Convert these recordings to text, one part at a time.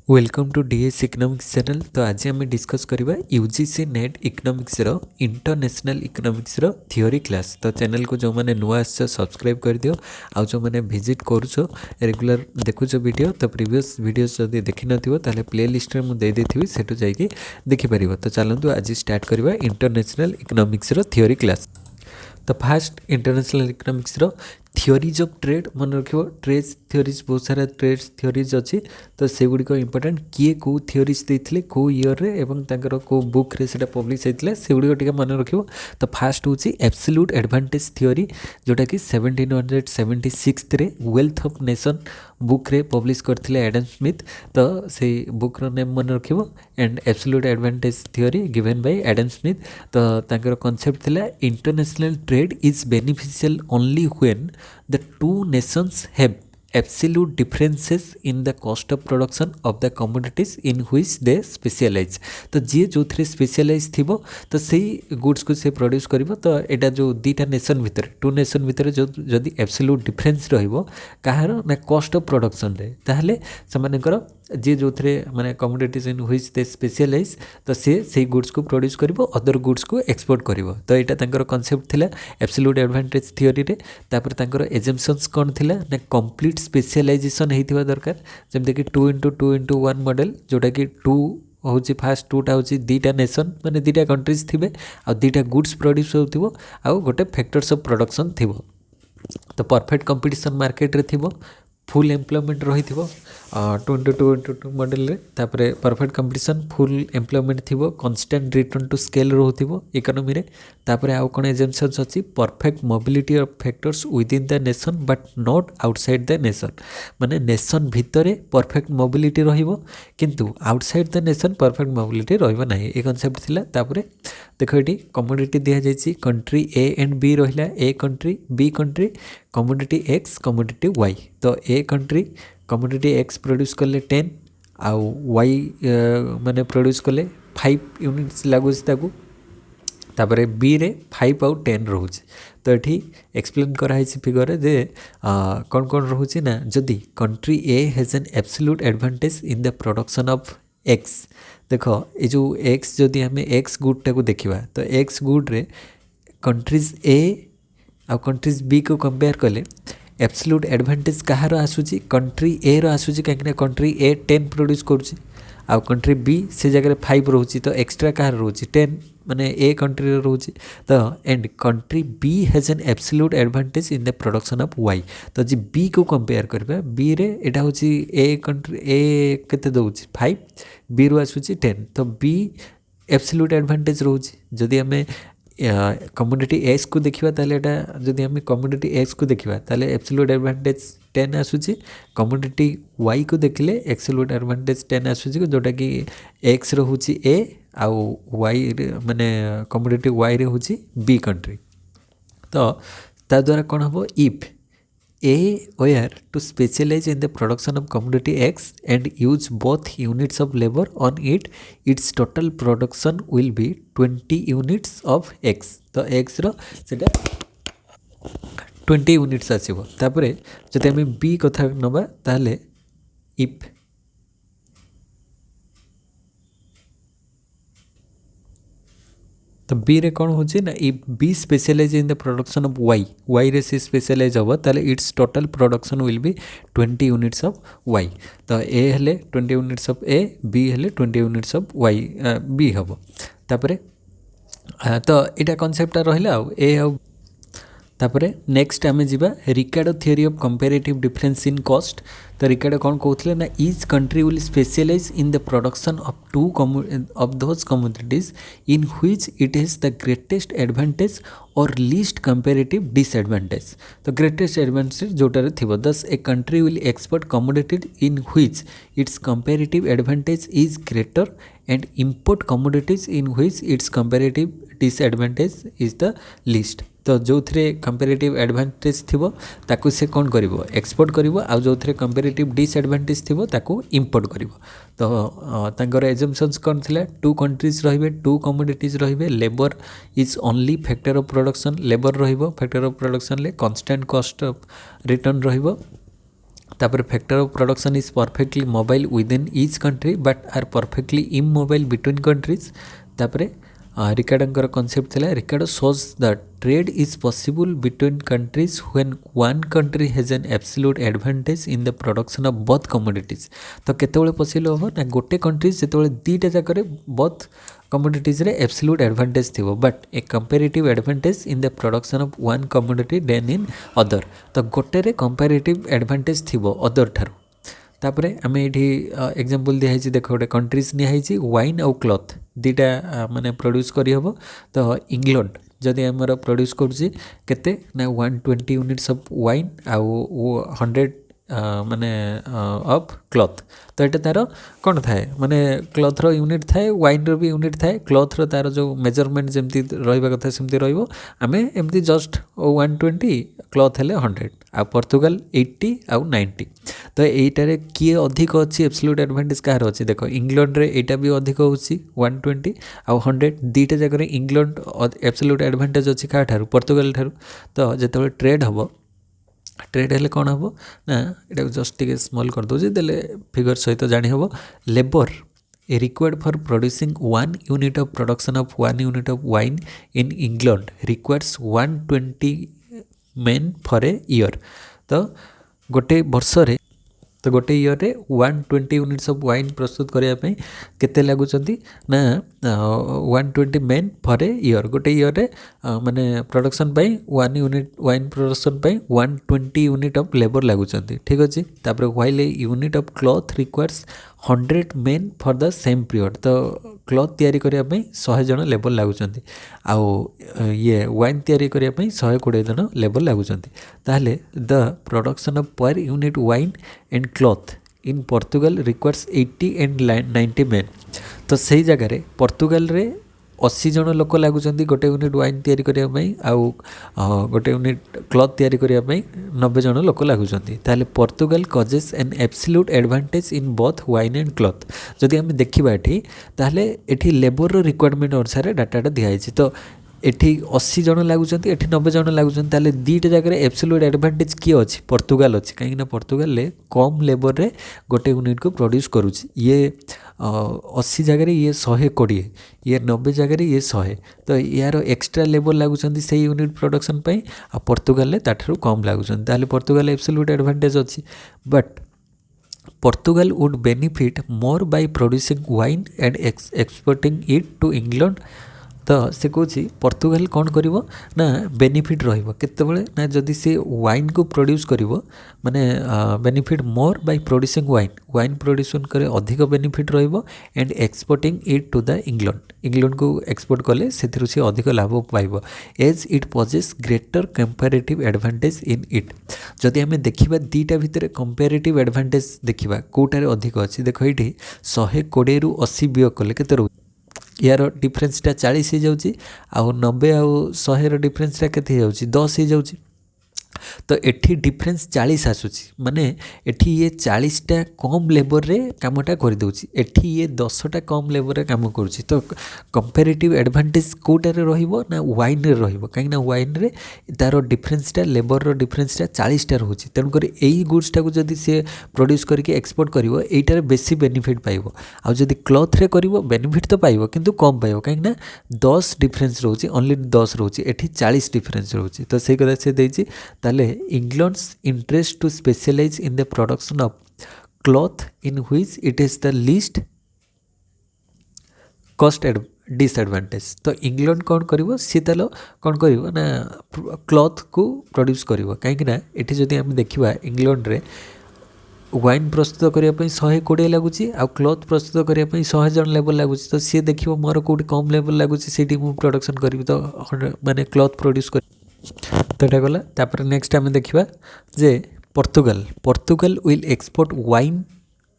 Welcome to DS economics channel. तो आज आम डिस्कस करवा यूजीसी नेट इकोनॉमिक्स रो इंटरनेशनल इकोनॉमिक्स रो थ्योरी क्लास। तो चैनल को जो मैंने नुआ आस सब्सक्राइब कर दियो, आउ जो मैंने विजिट करुच रेगुलर देखुच वीडियो, तो प्रीवियस वीडियोस जदि देखि नथिबो ताले प्ले लिस्ट रे मु दे देथिबि, सेटु जाइके देखि परिबो। तो चलंतु आज स्टार्ट करवा इंटरनेशनल इकोनॉमिक्स रो थ्योरी क्लास। तो फास्ट इंटरनेशनल इकोनॉमिक्स रो थियोरीज ऑफ ट्रेड मन रखियो। ट्रेड थियोरीज बहुत सारा ट्रेड थियोरीज अच्छी, तो से गुड़िक इंपोर्टेंट किए कौ थियोरीज देते कौ ईयर रे एवं तांकर कौ बुक रे सेटा पब्लिश होता से गुड़िक टिके मन रखियो। तो फास्ट हूँ एब्सोल्यूट एडवांटेज थियोरी, जोटा कि 1776 रे वेल्थ ऑफ नेशन बुक रे पब्लिश करथिले एडम स्मिथ। तो से बुक रो नेम मन रखियो and absolute advantage theory given by Adam Smith. तो तांकर कांसेप्ट थिला international trade is beneficial only when the two nations have absolute differences in the cost of production of the commodities in which they specialize। तो जी जो थे specialise थी तो सही goods को से प्रोड्यूस करिवो। तो एटा जो दीटा नेशन भितर टू नेशन भितर जो जदि एब्सोल्यूट डिफरेंस रहिबो कहार ना कॉस्ट ऑफ प्रोडक्शन रे, ताहले समानकर जी जो थे माने commodities in which they specialize, तो से गुड्स को प्रोड्यूस करिवो, अदर गुड्स को एक्सपोर्ट करिवो। तो एटा तांकर कांसेप्ट थिला एब्सोल्यूट एडवांटेज थियोरी रे। तापर तांकर एजम्पशंस कोन थिला ना कंप्लीट स्पेशलाइजेशन हेतिबा दरकार, जेमते कि 2x2x1 मॉडल, जोटा कि 2 हूँ फास्ट टूटा हूँ दीटा नेशन माने दीटा कंट्रीज थे आ दीटा गुड्स प्रोड्यूस हो आउ गोटे फैक्टर्स ऑफ प्रोडक्शन थी। तो परफेक्ट कंपटीशन मार्केट रे थी, फुल एम्प्लॉयमेंट रही थी 2x2x2 मॉडल रे। तापरे परफेक्ट कंपटीशन फुल एम्प्लॉयमेंट थी, कन्स्टेंट रिटर्न टू स्केल रोथिबो इकोनॉमी रे। तापरे आउ कोन एजम्पशंस अछि perfect mobility of factors within the nation but not outside the nation, माने नेशन भितरे परफेक्ट मोबिलिटी रहिबो किंतु outside the nation perfect mobility रहिबो नाही, ए कांसेप्ट थिला। तापरे देखो ये कमोडिटी दिया जाइए कंट्री ए एंड बी रहा, A country B country, commodity X commodity Y. तो A country commodity X produce कले 10 आउ वाई माने प्रोड्यूस कले 5 यूनिट्स लगुच ताकू। तापर बी रे 5 आउ 10 रोचे। तो ये एक्सप्लेन कराई फिगर जे कौन कौन रोचे ना, जदि country A has an absolute advantage in the production of x. देख ये जो एक्स जदि आम एक्स गुड टाक देखा, तो एक्स गुड रे कंट्रीज ए आ कंट्रीज बी को कंपेयर कले एब्सोल्यूट एडवांटेज कहार आसूची कंट्री ए रो आसूची, कहीं कंट्री ए 10 प्रोड्यूस करुच्ची आउ कंट्री बी से जगह 5 रोची, तो एक्सट्रा कहार रोची 10 माने ए कंट्री रोची। तो and country B has an absolute advantage in the production of Y. तो जी बी को कंपेयर करबा, बी रे एटा होची ए कंट्री ए केते दउची 5, बी रो आसूची 10, तो बी एब्सोल्यूट एडवांटेज रोची। जदि हमें कमोडिटी एक्स को देखा ताले जदि आम कमोडिटी एक्स को देखा ताले एब्सोल्यूट एडवांटेज 10 आसूची, कमोडिटी वाई को देखले एब्सोल्यूट एडवांटेज 10 आसूची, जोटा कि एक्स रो होची ए आउ वाई माने कमोडिटी वाई रे होची बी कंट्री। तो ता द्वारा कौन हम if A were to specialise in the production of commodity X and use both units of labour on it, its total production will be 20 units of X. तो X रो सेटा 20 यूनिट्स आसीबो। तापरे जदि आम बी कथा नबा ताले इफ तो बी रे कौन होची ना, if B specialise in the production of Y, Y रे से स्पेशलाइज हम ताले its total production will be 20 units of Y. तो ए हेले 20 यूनिट्स ऑफ ए, बी हेले 20 यूनिट्स ऑफ वाई बी हम। तापरे तो इटा कॉन्सेप्ट रहिला ए आउ। तापरे नेक्स्ट आम जावा Ricardo theory of comparative difference in cost. तो रिकार्डो कौन कहते ना, each country will specialise in the production of two of those commodities in which it has the greatest advantage or least comparative disadvantage. तो greatest advantage जोटार थी, thus a country will export commodities in which its comparative advantage is greater and import commodities in which its comparative disadvantage is the least. तो जो थे comparative advantage थी ताकू से कौन करिवो एक्सपोर्ट करिवो, आ जो थे कंपेरेटिव डिसएडवांटेज थी ताकू इंपोर्ट करिवो। तो तांकर एजम्पशंस कौन थिला, टू कंट्रीज रहिबे, टू कमोडिटीज रहिबे, labour is only factor of production, labour रहिबो फैक्टर ऑफ प्रोडक्शन ले, कांस्टेंट कॉस्ट ऑफ रिटर्न रहिबो, तापर factor of production is perfectly mobile within each country but are perfectly immobile between countries. तापर रिकार्डोंकर concept थिला Ricardo shows the trade is possible between countries when one country has an absolute advantage in the production of both commodities. तो केतेबेले possible हो ना गोटे countries जेतेबेले दीटा जाकर बोथ कमोडिटीज रे एब्सोल्यूट एडवांटेज थिबो but a comparative advantage in the production of one commodity then in other. तो गोटे रे कंपैरेटिव एडवांटेज थिबो अदर ठारो। तापर आम ये एग्जांपल दिखाई देख गोटे कंट्रीज निहाई वाइन आउ क्लथ दीटा माने प्रोड्यूस करहब। तो इंग्लैंड जदि आमर प्रोड्यूस करुच्ची केते ना 120 यूनिट्स ऑफ वाइन आउ 100 माने ऑफ क्लथ। तो ये तार कौन थाए माने क्लथ रो यूनिट थाए वाइन रो भी यूनिट थाए क्लथ रो तार जो मेजरमेंट जमती रहिबा कथा सेमती रहिबो। आमे एमती जस्ट 120 क्लथ हेले 100 आ पोर्तुगाल 80 आउ 90। तो यहीटारे किए अधिक अच्छी एब्सोल्यूट एडवांटेज कहार अच्छी देख इंग्लैंड रे एटा भी अधिक होची 120 आउ 100 दीटा जगह इंग्लैंड एब्सोल्यूट एडवांटेज अच्छी क्या ठारू पोर्तुगाल ठारू। तो जिते ट्रेड हम ट्रेड हेल्ले कौन हम ना ये जस्ट टे स्मॉल कर दूसरी देले फिगर सहित जानी हम labour A required for producing 1 unit of production of 1 unit of wine in England requires 120 men for a year. तो गोटे वर्ष तो गोटे ईयर रे 120 यूनिट्स ऑफ वाइन प्रस्तुत करने केते लगुचंती ना 120 मेन फॉर ए ईयर गोटे ईयर रे माने प्रोडक्शन पाई 1 यूनिट वाइन प्रोडक्शन पाई 120 यूनिट ऑफ लेबर लगुचंती ठीक अच्छे। तापर while a unit of cloth requires 100 men for the same period. तो क्लॉथ तैयारी करने 100 जन लेबर लगुचंती आउ ये वाइन तैयारी करने 120 जन लेबर लगुचंती। ताहले the production of per unit wine and cloth in Portugal requires 80 and 90 main. तो सही जगह पोर्तुगाल रे 80 जन लोक लगुचंती गोटे यूनिट वाइन तैयारी करने आउ गोटे यूनिट क्लॉथ तैयारी करने 90 जन लोक लगुचंती। ताहले Portugal causes N absolute advantage in both wine and cloth. जदि आम देखा ये ताहले एठी लेबर रो रिक्वायरमेंट अनुसार डाटाटा दिखाई। तो एठी 80 जन लगुचंती एठी 90 जन लगुचंती ताले दीटा जगह एब्सोल्यूट एडवांटेज किए अच्छी पोर्तुगाल अच्छी कहीं पोर्तुगाल ले कम लेबर रे गोटे यूनिट को प्रोड्यूस करुच्ची। ये 80 जगह ये 120 ये 90 जगह ये 100। तो यार एक्स्ट्रा लेबर लगुचंती से यूनिट प्रोडक्शन पाई आ पोर्तुगाल ले ताठरू कम लगुचंती ताले पोर्तुगाल एब्सोल्यूट एडवांटेज अच्छी। But Portugal would benefit more by producing wine and exporting it to England. तो से कौन पोर्तुगाल कौन कर ना बेनिफिट रतबे ना जदि से वाइन को प्रोड्यूस कर माने benefit more by producing wine wine production करे अधिक benefit and exporting it to the England को एक्सपोर्ट कले से अधिक लाभ पाइब as it possesses greater comparative advantage in it. जदि आम देखा दीटा भितर कंपैरेटिव एडवांटेज देखा कौटार अधिक अच्छी देख ये 120 रु 80 व्यय कले के यार डिफरेन्सटा 40 हो जाऊँगी आउ 90 आउ 100 डिफरेन्सटा केते हो जाऊँगी 10 हो जाऊँगी। तो एठी डिफरेन्स 40 आसूची माने एठी ये 40टा कम लेबर रे कामटा कर दउची एठी ये 10टा कम लेबर रे काम करूची। तो कंपैरेटिव एडवांटेज कोटारे रहिबो ना वाइन रे रहिबो काहे ना वाइन रे तार डिफरेन्सटा लेबर रो डिफरेन्सटा 40टा रहउची तेनु करी एई गुड्सटा को जदी से प्रोड्यूस करके एक्सपोर्ट करिवो एइटारे बेसी बेनिफिट पाइबो। आ जदी क्लॉथ रे करिवो बेनिफिट तो पाइबो किंतु कम पाइबो काहे ना 10 डिफरेन्स रहउची ओनली 10 रहउची एठी 40 डिफरेन्स रहउची। तो सेई कथा से देइची ताले England's interest to specialise in the production of cloth in which it is the least cost disadvantage. तो इंग्लैंड कौन करिवो सी तालो कौन करिवो ना क्लॉथ को प्रोड्यूस करिवो काहे ना एठी जदी हम देखिबा इंग्लैंड रे वाइन प्रस्तुत करने 120 लगुच आ क्लॉथ प्रस्तुत करने 100 जन लेवल लगुच। तो सी देखिए मोर कौट कम लेवल लगुच से प्रोडक्शन करी तो माने क्लॉथ प्रोड्यूस कर तो ये गला। तापर नेक्स्ट आम देखा जे Portugal will export wine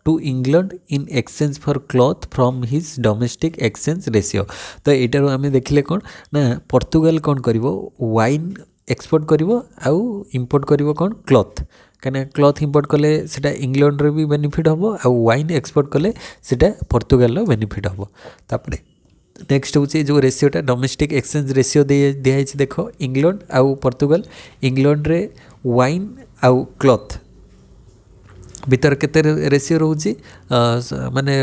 to England in exchange for cloth from his domestic exchange ratio. तो यहाँ आम देखिले कौन ना पोर्तुगाल कौन कर वाइन एक्सपोर्ट कर आउ इंपोर्ट कर कौन क्लॉथ कहीं क्लॉथ इंपोर्ट कले सेटा इंग्लैंड रे भी बेनिफिट हम आउ वाइन एक्सपोर्ट कले सेटा पोर्तुगाल रो बेनिफिट हम। तापर नेक्स्ट हूँ जो रेशियोटा डोमेस्टिक एक्सचेंज रेशियो दिखाई देख इंग्लैंड आउ पोर्तुगाल इंग्लैंड रे वाइन आउ क्लॉथ ଭିତରେ କେତେ ରେସିଓ ରହୁଛି ମାନେ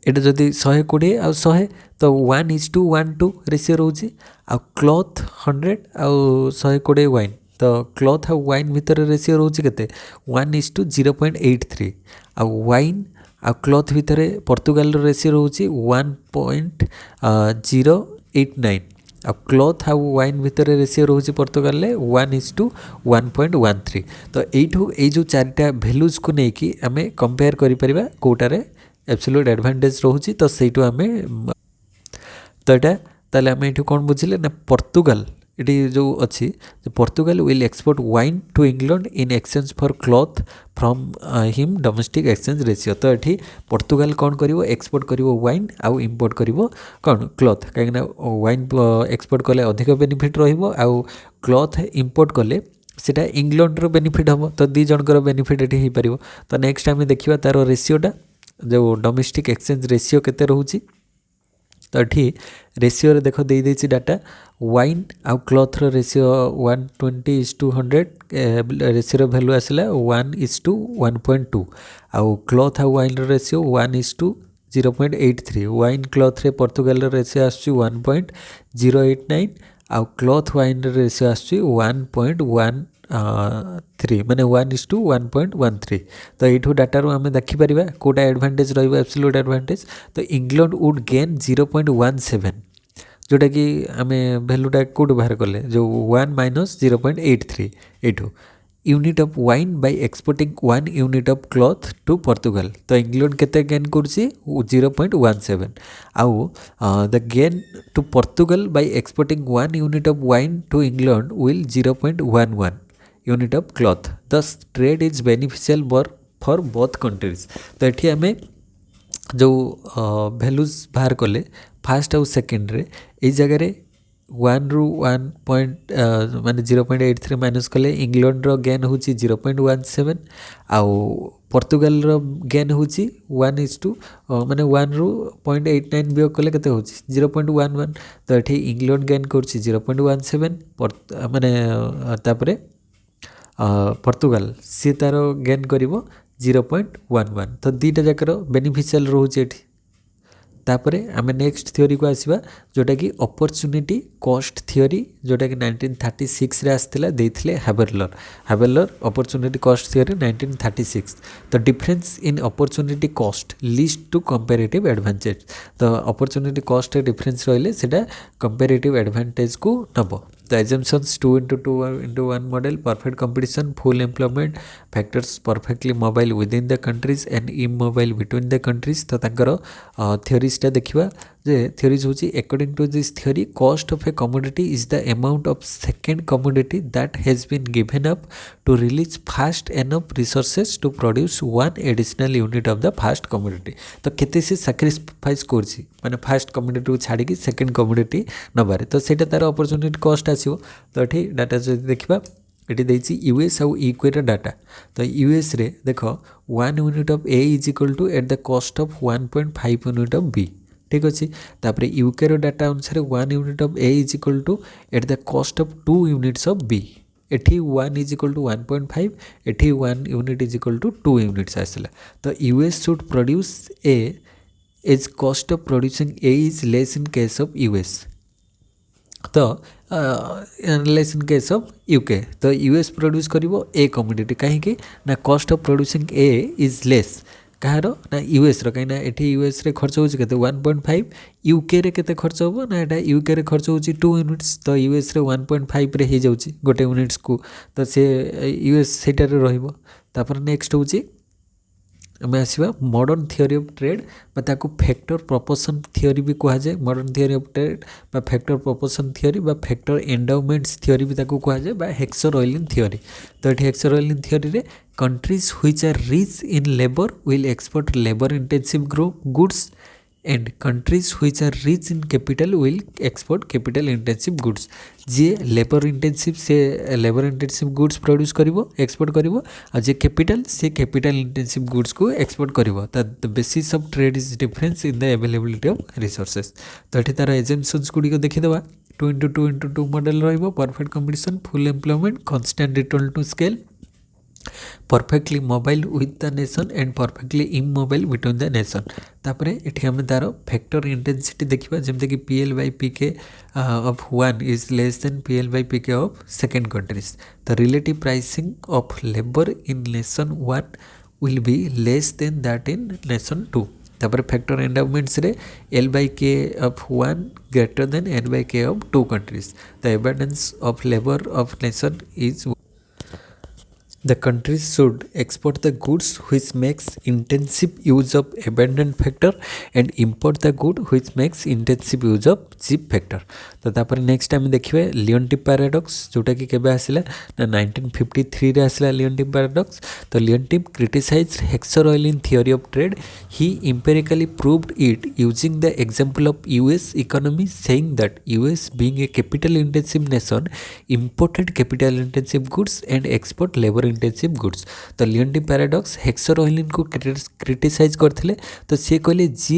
ଏଇଟା ଯଦି 120 ଆଉ 100 ତ 1:1:2 ରେସିଓ ରହୁଛି। ଆଉ କ୍ଲଥ୍ 100 ଆଉ 120 ୱାଇନ୍ ତ କ୍ଲଥ୍ ଆଉ ୱାଇନ୍ ଭିତରେ ରେସିଓ ରହୁଛି କେତେ 1:0.83। ଆଉ ୱାଇନ୍ ଆଉ କ୍ଲଥ୍ ଭିତରେ ପର୍ତ୍ତୁଗାଲର ରେସିଓ ରହୁଛି 1.089। ଆଉ କ୍ଲଥ୍ ଆଉ ୱାଇନ୍ ଭିତରେ ରେସିଓ ରହୁଛି ପର୍ତ୍ତୁଗାଲରେ 1:1.13। ତ ଏଇଠୁ ଏଇ ଯେଉଁ ଚାରିଟା ଭ୍ୟାଲୁଜ୍କୁ ନେଇକି ଆମେ କମ୍ପେୟାର କରିପାରିବା କେଉଁଟାରେ एब्सोल्यूट एडवांटेज रोचे। तो सहीठू आम तो यहाँ ताले आम ये कौन बुझे ना पोर्तुगाल ये जो अच्छी Portugal will export wine to England in exchange for cloth from him domestic exchange ratio. तो ये पोर्तुगाल कौन करिवो एक्सपोर्ट करिवो वाइन आउ इंपोर्ट करिवो कौन क्लॉथ कहीं वाइन एक्सपोर्ट कले अधिक बेनिफिट रहिबो आउ क्लॉथ इंपोर्ट कले सेटा इंग्लैंड रो बेनिफिट हम। तो दी जनकर बेनिफिट ये हो पार। तो नेक्स्ट आम देखा तार रेशियोटा जो डोमेस्टिक एक्सचेंज रेशियो केते रोची। तो ये रेशियो देख दे देछि डाटा वाइन आउ cloth row ratio 120:100 ratio value आसला 1:1.2। आउ क्लॉथ आउ wine row ratio 1:0.83। Wine cloth रे पोर्तुगाल रो रेशियो आसछि 1.089 आउ क्लॉथ वाइन रो रेशियो आसछि 1.13 माने 1:1.13। तो यू डाटारू आम देखिपर कौटा एडवांटेज रही एब्सोल्यूट एडवांटेज। तो इंग्लैंड वुड गेन 0.17 जोटा कि आम भैल्यूटा कौटू बाहर कले जो 1-0.83 यू unit of wine by exporting 1 unit of cloth to Portugal. तो इंग्लैंड केते गेन करछि 0.17 आउ the gain to Portugal by exporting 1 unit of wine to England will 0.11 unit of cloth. Thus trade is beneficial for both countries. तो ये आम जो values बाहर कले फास्ट आउ सेकेंड रे ये जगह 1 रू 1 माने 0.83 माइनस कले इंग्लैंड रो गेन होची 0.17 आउ पोर्तुगाल रो गेन होची 1:2 माने 1 रू 0.89 बियो कले केते होची 0.11। तो ये इंग्लैंड गेन करची 0.17 माने तापरे पोर्तुगाल सी तार गेन करिवो 0.11। तो दीटा जाकर बेनिफिशियल रोचे। तापरे आम नेक्स्ट थियोरी को आसवा जोटा कि अपॉर्चुनिटी कॉस्ट थियोरी जोटा कि 1936 रे आसथिला देथिले हैबेलर अपॉर्चुनिटी कॉस्ट थियोरी 1936। तो difference in opportunity cost least to comparative advantage. तो अपॉर्चुनिटी कॉस्ट डिफरेंस रहिले सेटा कंपैरेटिव एडवांटेज को नबो। तो assumptions 2:2:1 model perfect competition full employment factors perfectly mobile within the countries and immobile between the countries। तो तांकर थियोरीजटा देखिबा जे थियोरीज होची according to this theory cost of a commodity is the amount of second commodity that has been given up to release first enough resources to produce 1 additional unit of the first commodity. तो केते से sacrifice करछि माने fast commodity को छाड़ी की second commodity नबारे। तो सेटा तार अपॉर्चुनिटी कॉस्ट आसीबो। तो एठी डाटा जदि देखिबा ये देछि यूएस आउ यूके डाटा। तो यूएस रे देख 1 unit of A is equal to at the cost of 1.5 unit of B. ठीक अच्छे। तापर यूके डाटा अनुसार 1 unit of A is equal to at the cost of 2 units of B. एठी 1 is equal to 1.5 एठी 1 unit is equal to 2 units आसला। तो US should produce A as cost of producing A is less in case of US. तो less in case of UK. तो US produce करिवो a commodity कहीं ना cost of producing A is less कहार ना US रो कहीं एठी US रे खर्च होची केते 1.5 यूके रे केते खर्च होबो ना एटा यूके रे खर्च होची 2 यूनिट्स। तो यूएस रे 1.5 रे हे जाउची गोटे यूनिट्स को। तो से यूएस सेटा रे रहिबो। तापर नेक्स्ट होची आम आसवा मॉडर्न थियोरी ऑफ ट्रेड ताकू फैक्टर प्रोपोर्शन थियोरी भी कह जाए। Modern theory of trade factor proportion theory factor endowments theory भी ताकू कह जाए हेक्सर ऑयलिंग थियोरी। तो ये हेक्सर ऑयलिंग थियोरी रे countries which are rich in labour will export labour intensive goods and countries which are rich in capital will export capital intensive goods. जी labour intensive से labour intensive goods produce करिवो export करिवो आ जे capital से capital intensive goods को export करिवो। The basis of trade is difference in the availability of resources. तो ये तार एजेंशन्स गुड़ी को देखीदे 2:2:2 मॉडल रहिबो perfect competition full employment constant return to scale perfectly mobile with the nation and perfectly immobile between the nation. तापर ये आम तार फैक्टर इंटेंसिटी देखा जमती कि PL by PK of one is less than PL by PK of second countries. The relative pricing of labour in nation one will be less than that in nation two. तापर factor endowments रे L/K of one greater than N/K of two countries. The abundance of labour of nation is the countries should export the goods which makes intensive use of abundant factor and import the good which makes intensive use of cheap factor। तो तापर next आम देखिए लियोनटिप paradox जोटा कि केबे आसिला ना 1953 रे आसिला Leontief paradox. तो Leontief criticise Heckscher Ohlin theory of trade. He empirically proved it using the example of US economy, saying that US being a capital intensive nation imported capital intensive goods and export labor intensive goods. तो लियोनटिप paradox हेक्सरॉयलिन को criticise करथिले। तो सी कहले जी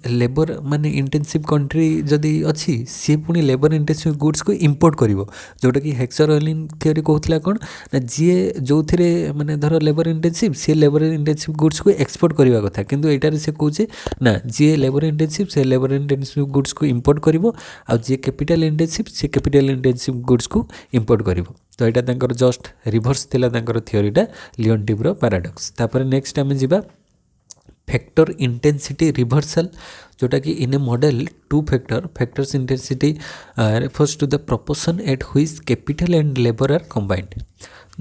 labour माने intensive country जदि अच्छी सी पुणी labour intensive goods को इंपोर्ट करिवो जोटा कि हेक्सरॉयलिन थ्योरी कहउथला कोन ना जी जो थिरे माने धर लेबर इंटेंसिव सी लेबर इंटेंसिव गुड्स को एक्सपोर्ट करबा कथा किंतु एटार से कहउचे ना जी लेबर इंटेंसिव से लेबर इंटेंसिव गुड्स को इंपोर्ट करिवो आ जी कैपिटल इंटेंसिव से कैपिटल इंटेंसिव गुड्स को इंपोर्ट करिवो। तो यहाँ तांकर जस्ट रिभर्स थिला तांकर थियोरीटा लियोनटिप्र पैराडॉक्स। तापर नेक्स्ट आम जा फैक्टर इंटेंसिटी रिभर्सल जोटा कि in a model two factors intensity refers to the proportion at which capital and labor are combined,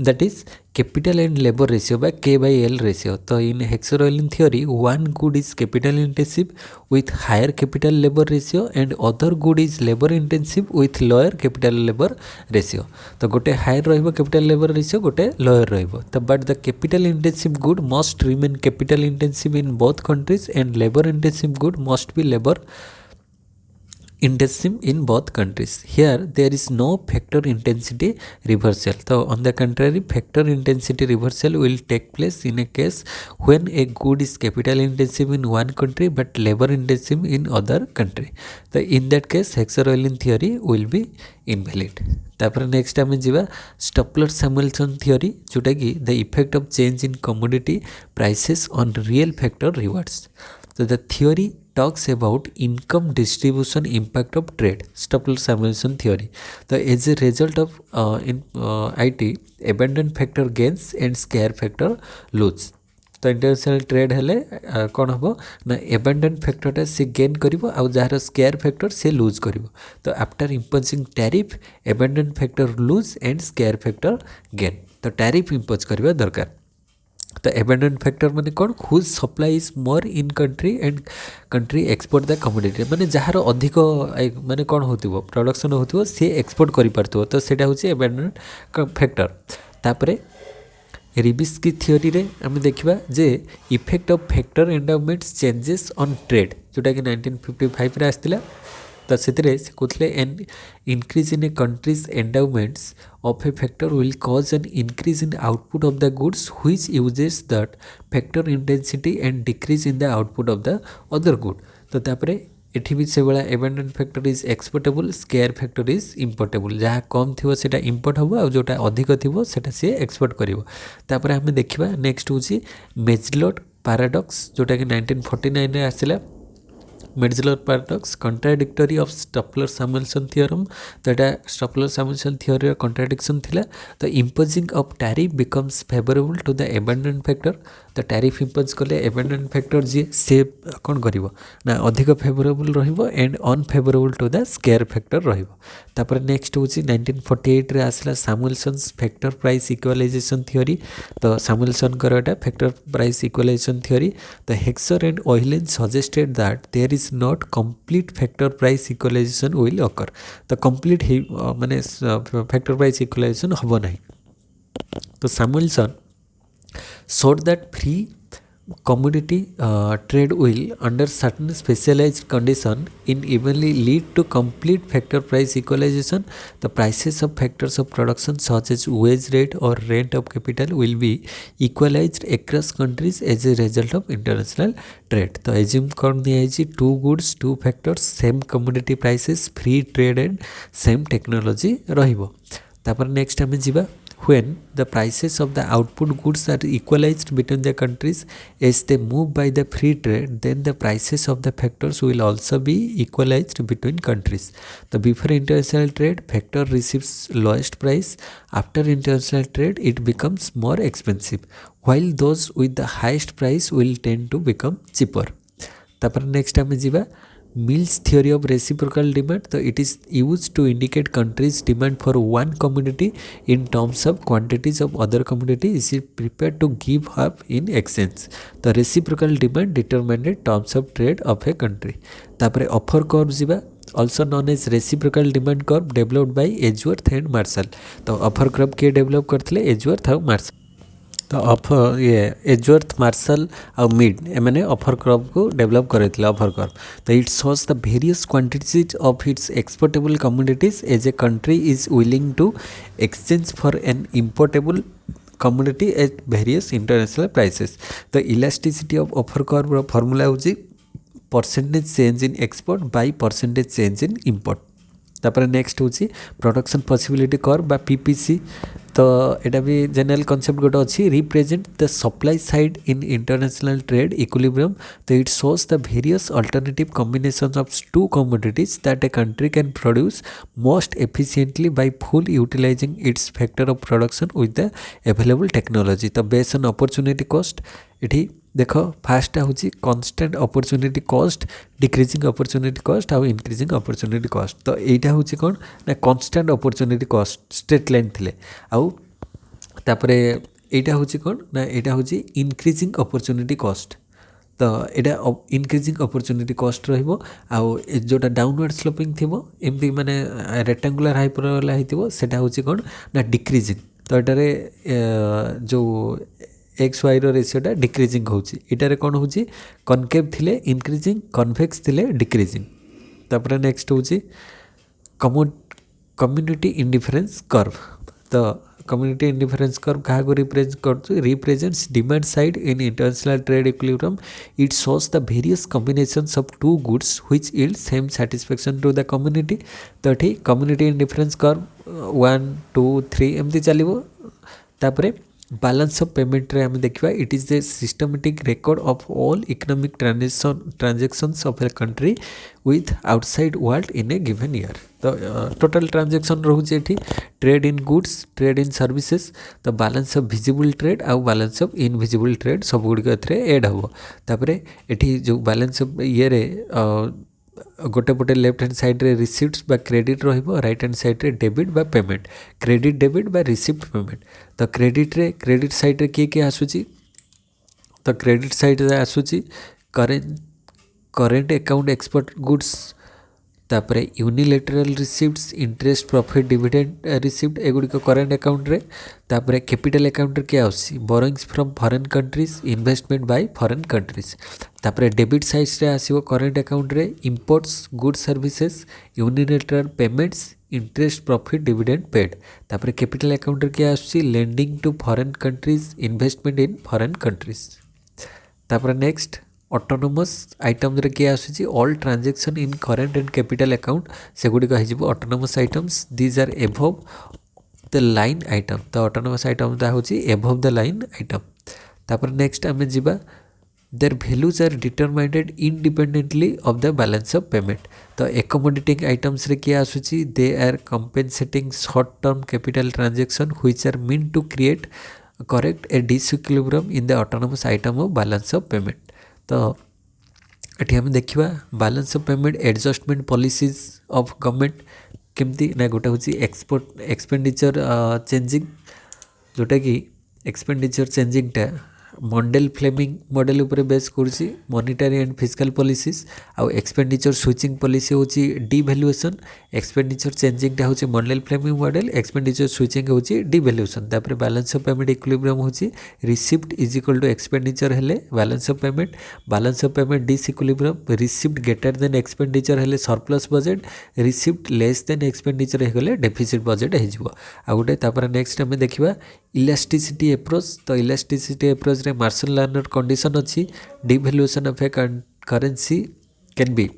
that is capital and labor ratio by K/L ratio। तो इन हेक्सरॉयलिन theory one good is capital intensive with higher capital labor ratio and other good is labor intensive with lower capital labor ratio। तो गोटे higher रहिबो capital labor ratio गोटे lower रहिबो। तो but the capital intensive good must remain capital intensive in both countries and labor intensive good must be labor intensive in both countries। Here there is no factor intensity reversal। So on the contrary factor intensity reversal will take place in a case when a good is capital intensive in one country but labor intensive in other country। So in that case Heckscher Ohlin theory will be invalid। तापर next आम जा Stolper Samuelson theory जोटा कि the effect of change in commodity prices on real factor rewards. तो the theory talks about income distribution impact of trade, Stapler Samuelson theory। तो as a result of IT abundant factor gains and scare factor lose। तो international trade हेले कौन हम ना abundant फैक्टरटा से gain करिवो आ जार स्केयर फैक्टर से लूज करिवो। तो after imposing tariff abundant factor lose and scarce factor gain. तो टैरिफ इम्पोज करवा दरकार। तो एबंडेंट फैक्टर माने कौन whose supply is more in country and country export the commodity माने जार अधिक माने कौन होतिबो प्रोडक्शन होतिबो से एक्सपोर्ट करि पारतिबो। तो सेटा होछि एबंडेंट फैक्टर। तापरे रिबिस्की थियोरी रे आम देखा जे effect of factor endowments changes on trade जोटा कि 1955 रे आस्तिला। तो से कहते an increase in a countries endowments of a factor will cause an increase in output of the goods which uses that factor intensity and decrease in the output of the other good. तो तापरे एठी भी से भाया abundant factor is exportable scarce factor is importable. जहाँ कम थी सेटा इम्पोर्ट हम और जोटा अधिक थी सेटा सी एक्सपोर्ट करिवो। तापर आम देखा नेक्स्ट हूँ मेजलोट पैराडॉक्स जोटा कि 1949 रे आसिला। Metzler paradox contradictory of Stolper Samuelson theorem. तो यहाँ स्टपलर सैमुएलसन थ्योरी कंट्राडिक्शन थिला। तो imposing of tariff becomes favourable to the abundant factor. तो टैरिफ इम्पोज कले एबंडेंट फैक्टर जी से कौन करिवो ना अधिक फेवरेबल रहिबो and unfavourable to the scarce factor रहिबो। तापर नेक्स्ट हूँ 1948 रे आसला Samuelson's factor price equalisation theory. तो सैमुएलसन करटा फैक्टर प्राइस इक्वलाइजेशन थ्योरी। तो Heckscher and Ohlin suggested that there is not complete factor price equalization will occur. तो complete माने फैक्टर प्राइस इक्वलाइजेशन हम ना। तो सैमुएलसन showed that free commodity trade will under certain specialized condition in evenly lead to complete factor price equalization। The prices of factors of production such as wage rate or rent of capital will be equalized across countries as a result of international trade। तो assume कर दिया two goods two factors same commodity prices free trade and same technology रहिबो। तापर next आम जीवा when the prices of the output goods are equalized between the countries as they move by the free trade, then the prices of the factors will also be equalized between countries. The before international trade, factor receives lowest price. After international trade, it becomes more expensive, while those with the highest price will tend to become cheaper. तापर next आम जा Mill's theory of reciprocal demand. तो it is use to indicate countries demand for one community in terms of quantities of other community is it prepare to give up in exchange. तो reciprocal demand determined terms of trade of a country. तापर offer curve जा also known as reciprocal demand curve developed by Edgeworth and Marshall. तो offer curve किए develop करते Edgeworth और Marshall. तो offer ये Edgeworth Marshall और मिड एमने ऑफर कर्व को डेवलप करते ऑफर कर्व. तो it shows the various quantities of its exportable communities as a country is willing to exchange for an importable community at various international prices. तो elasticity of offer curve formula होची percentage change in export by percentage change in import. तापर next होची production possibility curve बा PPC. तो एटा भी general concept गोटे अच्छी represent the supply side in international trade equilibrium. तो it shows the various alternative combination of two commodities that a country can produce most efficiently by full utilizing its factor of production with the available technology. तो based on opportunity cost ये देख first हूँ constant opportunity cost, decreasing opportunity cost आउ increasing opportunity cost. तो यहाँ हूँ कौन ना कन्स्टाट अपॉर्चुनिटी कॉस्ट स्ट्रेट लाइन थे आउ तापर यहाँ हूँ कौन ना यहाँ हूँ इनक्रिजिंग अपॉर्चुनिटी कॉस्ट. तो यहाँ इनक्रिजिंग अपॉर्चुनिटी कॉस्ट रोटा डाउनवर्ड स्लोपिंग थी एमती माने रेक्टांगुलर हाइपरबोला होता हूँ कौन ना डिक्रिजिंग. तो यहाँ जो एक्स वाई रेसीोटा डिक्रिजिंग होटार कौन हो कनकेव थे इनक्रिजिंग, कनभेक्स थे डिक्रिजिंग. तापर नेक्स्ट हूँ कम्युनिटी इंडिफरेंस कर्व. तो कम्युनिटी इंडिफरेंस कर्व क्या represents demand side in international trade equilibrium. It shows the various combinations of two goods which yield same satisfaction to the community. तो ये community indifference curve 1 2 3 एमती चलो. तापर balance of payment रे हमें देखिए it is the systematic record of all economic transactions of a country with outside world in a given year. तो total transaction रोचे ये trade in goods, trade in services. तो balance of visible trade आउ balance of invisible trade सब गुड़िक add हम. तापर ये जो balance of ये रे गोटे पटे लेफ्ट हैंड साइड रे रिसीप्ट्स बा क्रेडिट रहिबो, राइट हैंड साइड रे डेबिट बा पेमेंट, क्रेडिट डेबिट बा रिसीप्ट पेमेंट. तो क्रेडिट साइड रे किए आसूची. तो क्रेडिट साइड रे आसूची करेंट अकाउंट एक्सपोर्ट गुड्स, तापर unilateral receipts, interest profit dividend receipt एगुड़िक करेंट अकाउंट रे. तापर कैपिटल अकाउंट रे क्या आसी borrowings from foreign countries, investment by foreign countries. तापर डेबिट साइड रे आसीबो करेंट अकाउंट रे imports, goods services, unilateral payments, interest profit dividend paid. तापर कैपिटल अकाउंट रे क्या आसी lending to foreign countries, investment in foreign countries. तापर next autonomous items रे किए आसूची all transaction in current and capital account से गुड़िक हो autonomous items. These are above the line item. तो ऑटोनोमस आइटम हूँ एभव द लाइन आइटम. तापर नेक्स्ट आम जा their values are determined independently of the balance of payment. तो accommodating items रे किए आसूची they are compensating short term capital transaction which are mean to create correct a disequilibrium in the autonomous item of balance of payment. तो ये आम देखा balance of payment adjustment policies of government केमती ना गोटे हूँ एक्सपोर्ट एक्सपेंडिचर चेंजिंग, जोटा कि एक्सपेंडिचर चेंजिंगटा मॉडेल फ्लेमिंग मॉडेल उपरे बेस करुँची मॉनिटरी एंड फिस्कल पॉलिसीज. आउ एक्सपेंडिचर स्विचिंग पॉलिसी हूँ डिभैल्यूएशन. एक्सपेंडिचर चेंजिंगटा हूँ model Fleming model, expenditure switching हूँ डिभैल्यूएशन. तापर बैलेंस ऑफ पेमेंट इक्विलिब्रियम हूँ receipt is equal to expenditure हेले balance of payment, balance of payment disequilibrium receipt greater than expenditure हेले surplus budget, receipt less than expenditure हेगले deficit budget हो. आ गोटे तापर नेक्स्ट आम देखा इलास्टिसिटी एप्रोच. तो इलास्टिसिटी एप्रोच रे मार्शल लर्नर कंडीशन अच्छी devaluation of a currency can be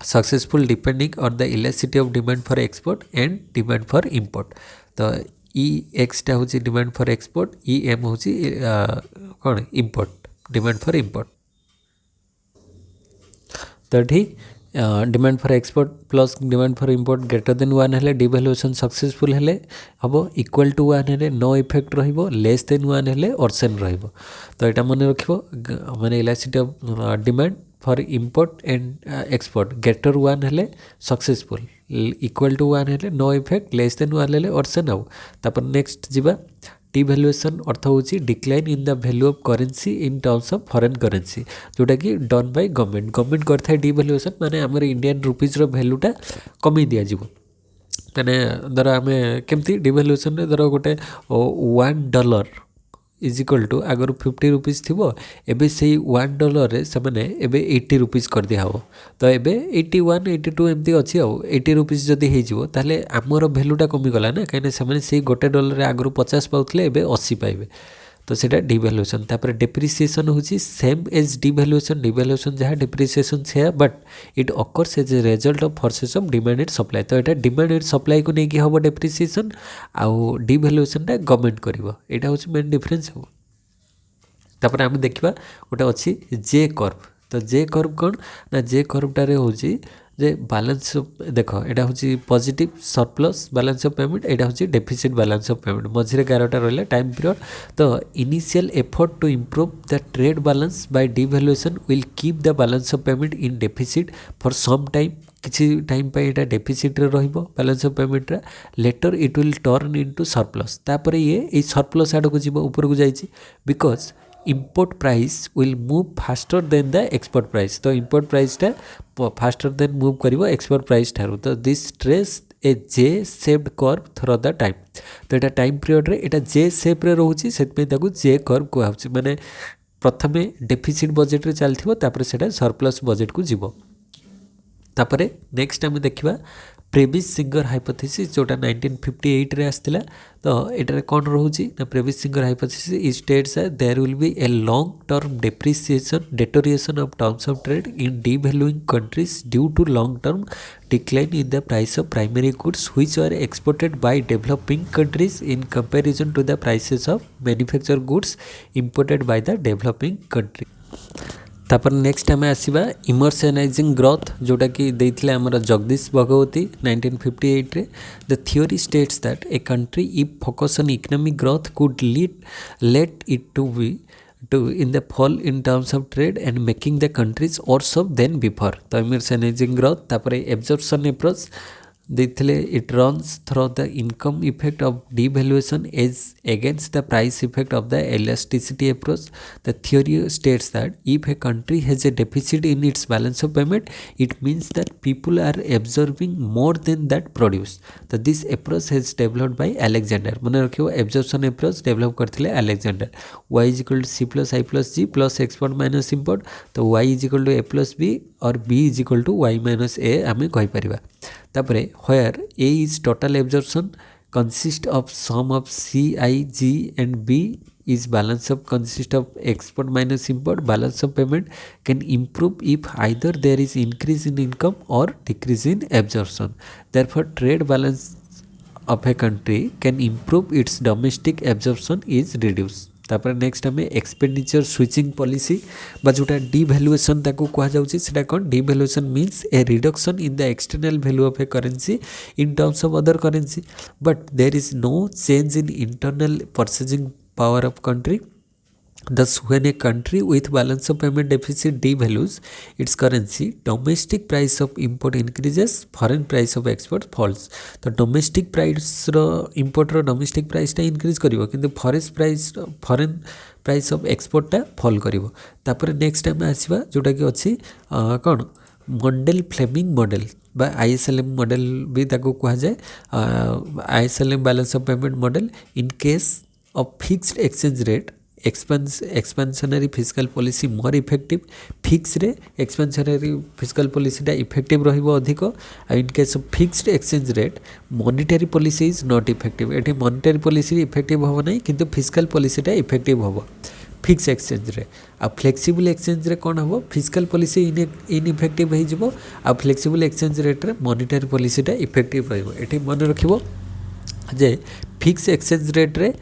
successful depending on the elasticity of demand for export and demand for import. तो ଇ ଏକ୍ସଟା ହେଉଛି demand for export, E M ହେଉଛି କ'ଣ import, demand for import. ତ ଏଠି demand for export plus demand for import greater than 1 हेले devaluation successful हेले हम equal to 1 हेले नो इफेक्ट रहिबो, लेस देन 1 हेले ऑर्सन रहिबो। तो यहाँ मन रखिबो माने elasticity of demand for import and export greater 1 हेले सक्सेसफुल, इक्वल टू 1 हेले नो इफेक्ट, लेस देन 1 हेले ऑर्सन आउ। तापर नेक्स्ट जीवा डिवैल्यूएशन अर्थ होची decline in the value of currency in terms of foreign currency, जोटा कि डन बाय गवर्नमेंट। गवर्नमेंट करता है डिवैल्यूएशन माने हमर इंडियन रुपीज रो वैल्यूटा कमी दिया जीवो। माने धर आम केमती डिवैल्यूएशन रे धर गोटे $1 इज इक्वल टू आगर 50 रुपीज थी, एबे से $1 से मैंने एबे 80 रुपीज कर दिया हो। तो एबे 81 82 एमती अच्छी आउ 80 रुपीज जदि हो ताले आमर भैल्यूटा कमिगला ना, कहीं से गोटे डॉलर आगु 50 पाते एबे 80 पाइबे। तो सीटा डिवैल्यूएशन। तापर डेप्रिसिएशन होची सेम एज डिवैल्यूएशन, डिवैल्यूएशन जहाँ डेप्रिसिएशन से but it occurs as a result of forces of demand and supply. तो यहाँ डिमांड एंड सप्लाई को लेकिन हम डेप्रिसिएशन आउ डिवैल्यूएशनटा गवर्नमेंट करिवो, एटा होची मेन डिफरेंस हो। तापर आम देखा गोटे अच्छी जे कर्व। तो जे कर्व कौन ना, जे कर्वटारे होची जे बैलेंस देख यहाँ हूँ positive surplus balance of payment, यहाँ हूँ डेफिसिट बैलेंस ऑफ पेमेंट, मझे 11टा रहा टाइम पीरियड। तो initial effort to improve the trade balance by devaluation will keep the balance of payment in deficit for some time, किसी time पे यहाँ deficit रहिबो बैलेंस ऑफ पेमेंट रे। Later it will turn into surplus, तापर ये surplus आड़ को जीव ऊपर को जाइए because import price will move faster than the export price. तो इम्पोर्ट प्राइसटा फास्टर देन मूव करिवो एक्सपोर्ट प्राइस ठारू। तो this trace a J shaped curve through the time. तो यहाँ टाइम पीरियड रे एटा जे शेप रे रोची, सेतमे ताकू जे कर्व कहउछि। माने प्रथमे डेफिसिट बजेट रे चलथिबो, तापर सेटा सरप्लस बजेट को जीवो। तापर नेक्स्ट आम देखा प्रेविस सिंगर हाइपोथेसिस जोटा 1958 रे आसला। तो यहाँ कौन रोचे ना, Prebisch Singer hypothesis is states there will be a long term depreciation deterioration of terms of trade in devaluing countries due to long term decline in the price of primary goods which are exported by developing countries in comparison to the prices of manufacture goods imported by the developing country. तापर next आम आसवा इमर्सनाइजिंग growth जोटा कि देते आमर जगदीश भगवती 1958 रे। The theory states that a country if focus on economic growth could let it to be to in the fall in terms of trade and making the countries worse off than before. तो immiserising growth तापर absorption approach देते it runs through the income effect of devaluation as against the price effect of the elasticity approach. The theory states that if a country has a deficit in its balance of payment, it means that people are absorbing more than that produce. तो this approach has developed by Alexander। मन रखियो absorption approach develop करथिले Alexander। y is equal to c plus i plus g plus export minus import। तो y is equal to a plus b और b is equal to y minus a आमे कहि परिबा। तापरे where a is total absorption consist of sum of c i g and b is balance of consist of export minus import. Balance of payment can improve if either there is increase in income or decrease in absorption. Therefore trade balance of a country can improve its domestic absorption is reduced. तापर next आम expenditure switching policy बा जोटा devaluation ताको कहा जाउछि सेटा कोन। Devaluation means a reduction in the external value of a currency in terms of other currency but there is no change in internal purchasing power of country. Thus, when a country with balance of payment deficit devalues its currency, domestic price of import increases, foreign price of export falls. तो domestic price रो import रो domestic price टा increase करिवो किंतु foreign price of export टा fall करिवो। तापर next time आसीबा जोटा कि अछि कोन Mendel Fleming model बा ISLM model भी ताको कहा जाए। ISLM balance of payment model in case of fixed exchange rate expansionary fiscal policy more effective. Fix रे एक्सपेंशनरी फिस्कल पॉलिसीटा इफेक्टिव रहिबो अधिक। इन case of fixed exchange rate monetary policy is not effective. एठी monetary policy effective होबो नै किंतु fiscal पॉलिसीटा effective होबो fix exchange रे। आ flexible exchange रे कोन होबो फिस्कल पॉलिसी इनइफेक्टिव हो जिवो आ फ्लेक्सिबल एक्सचेंज रेट रे मॉनिटरी पॉलिसीटा इफेक्टिव रहिबो। एठी मन रखिबो जे फिक्स एक्सचेंज रेट रे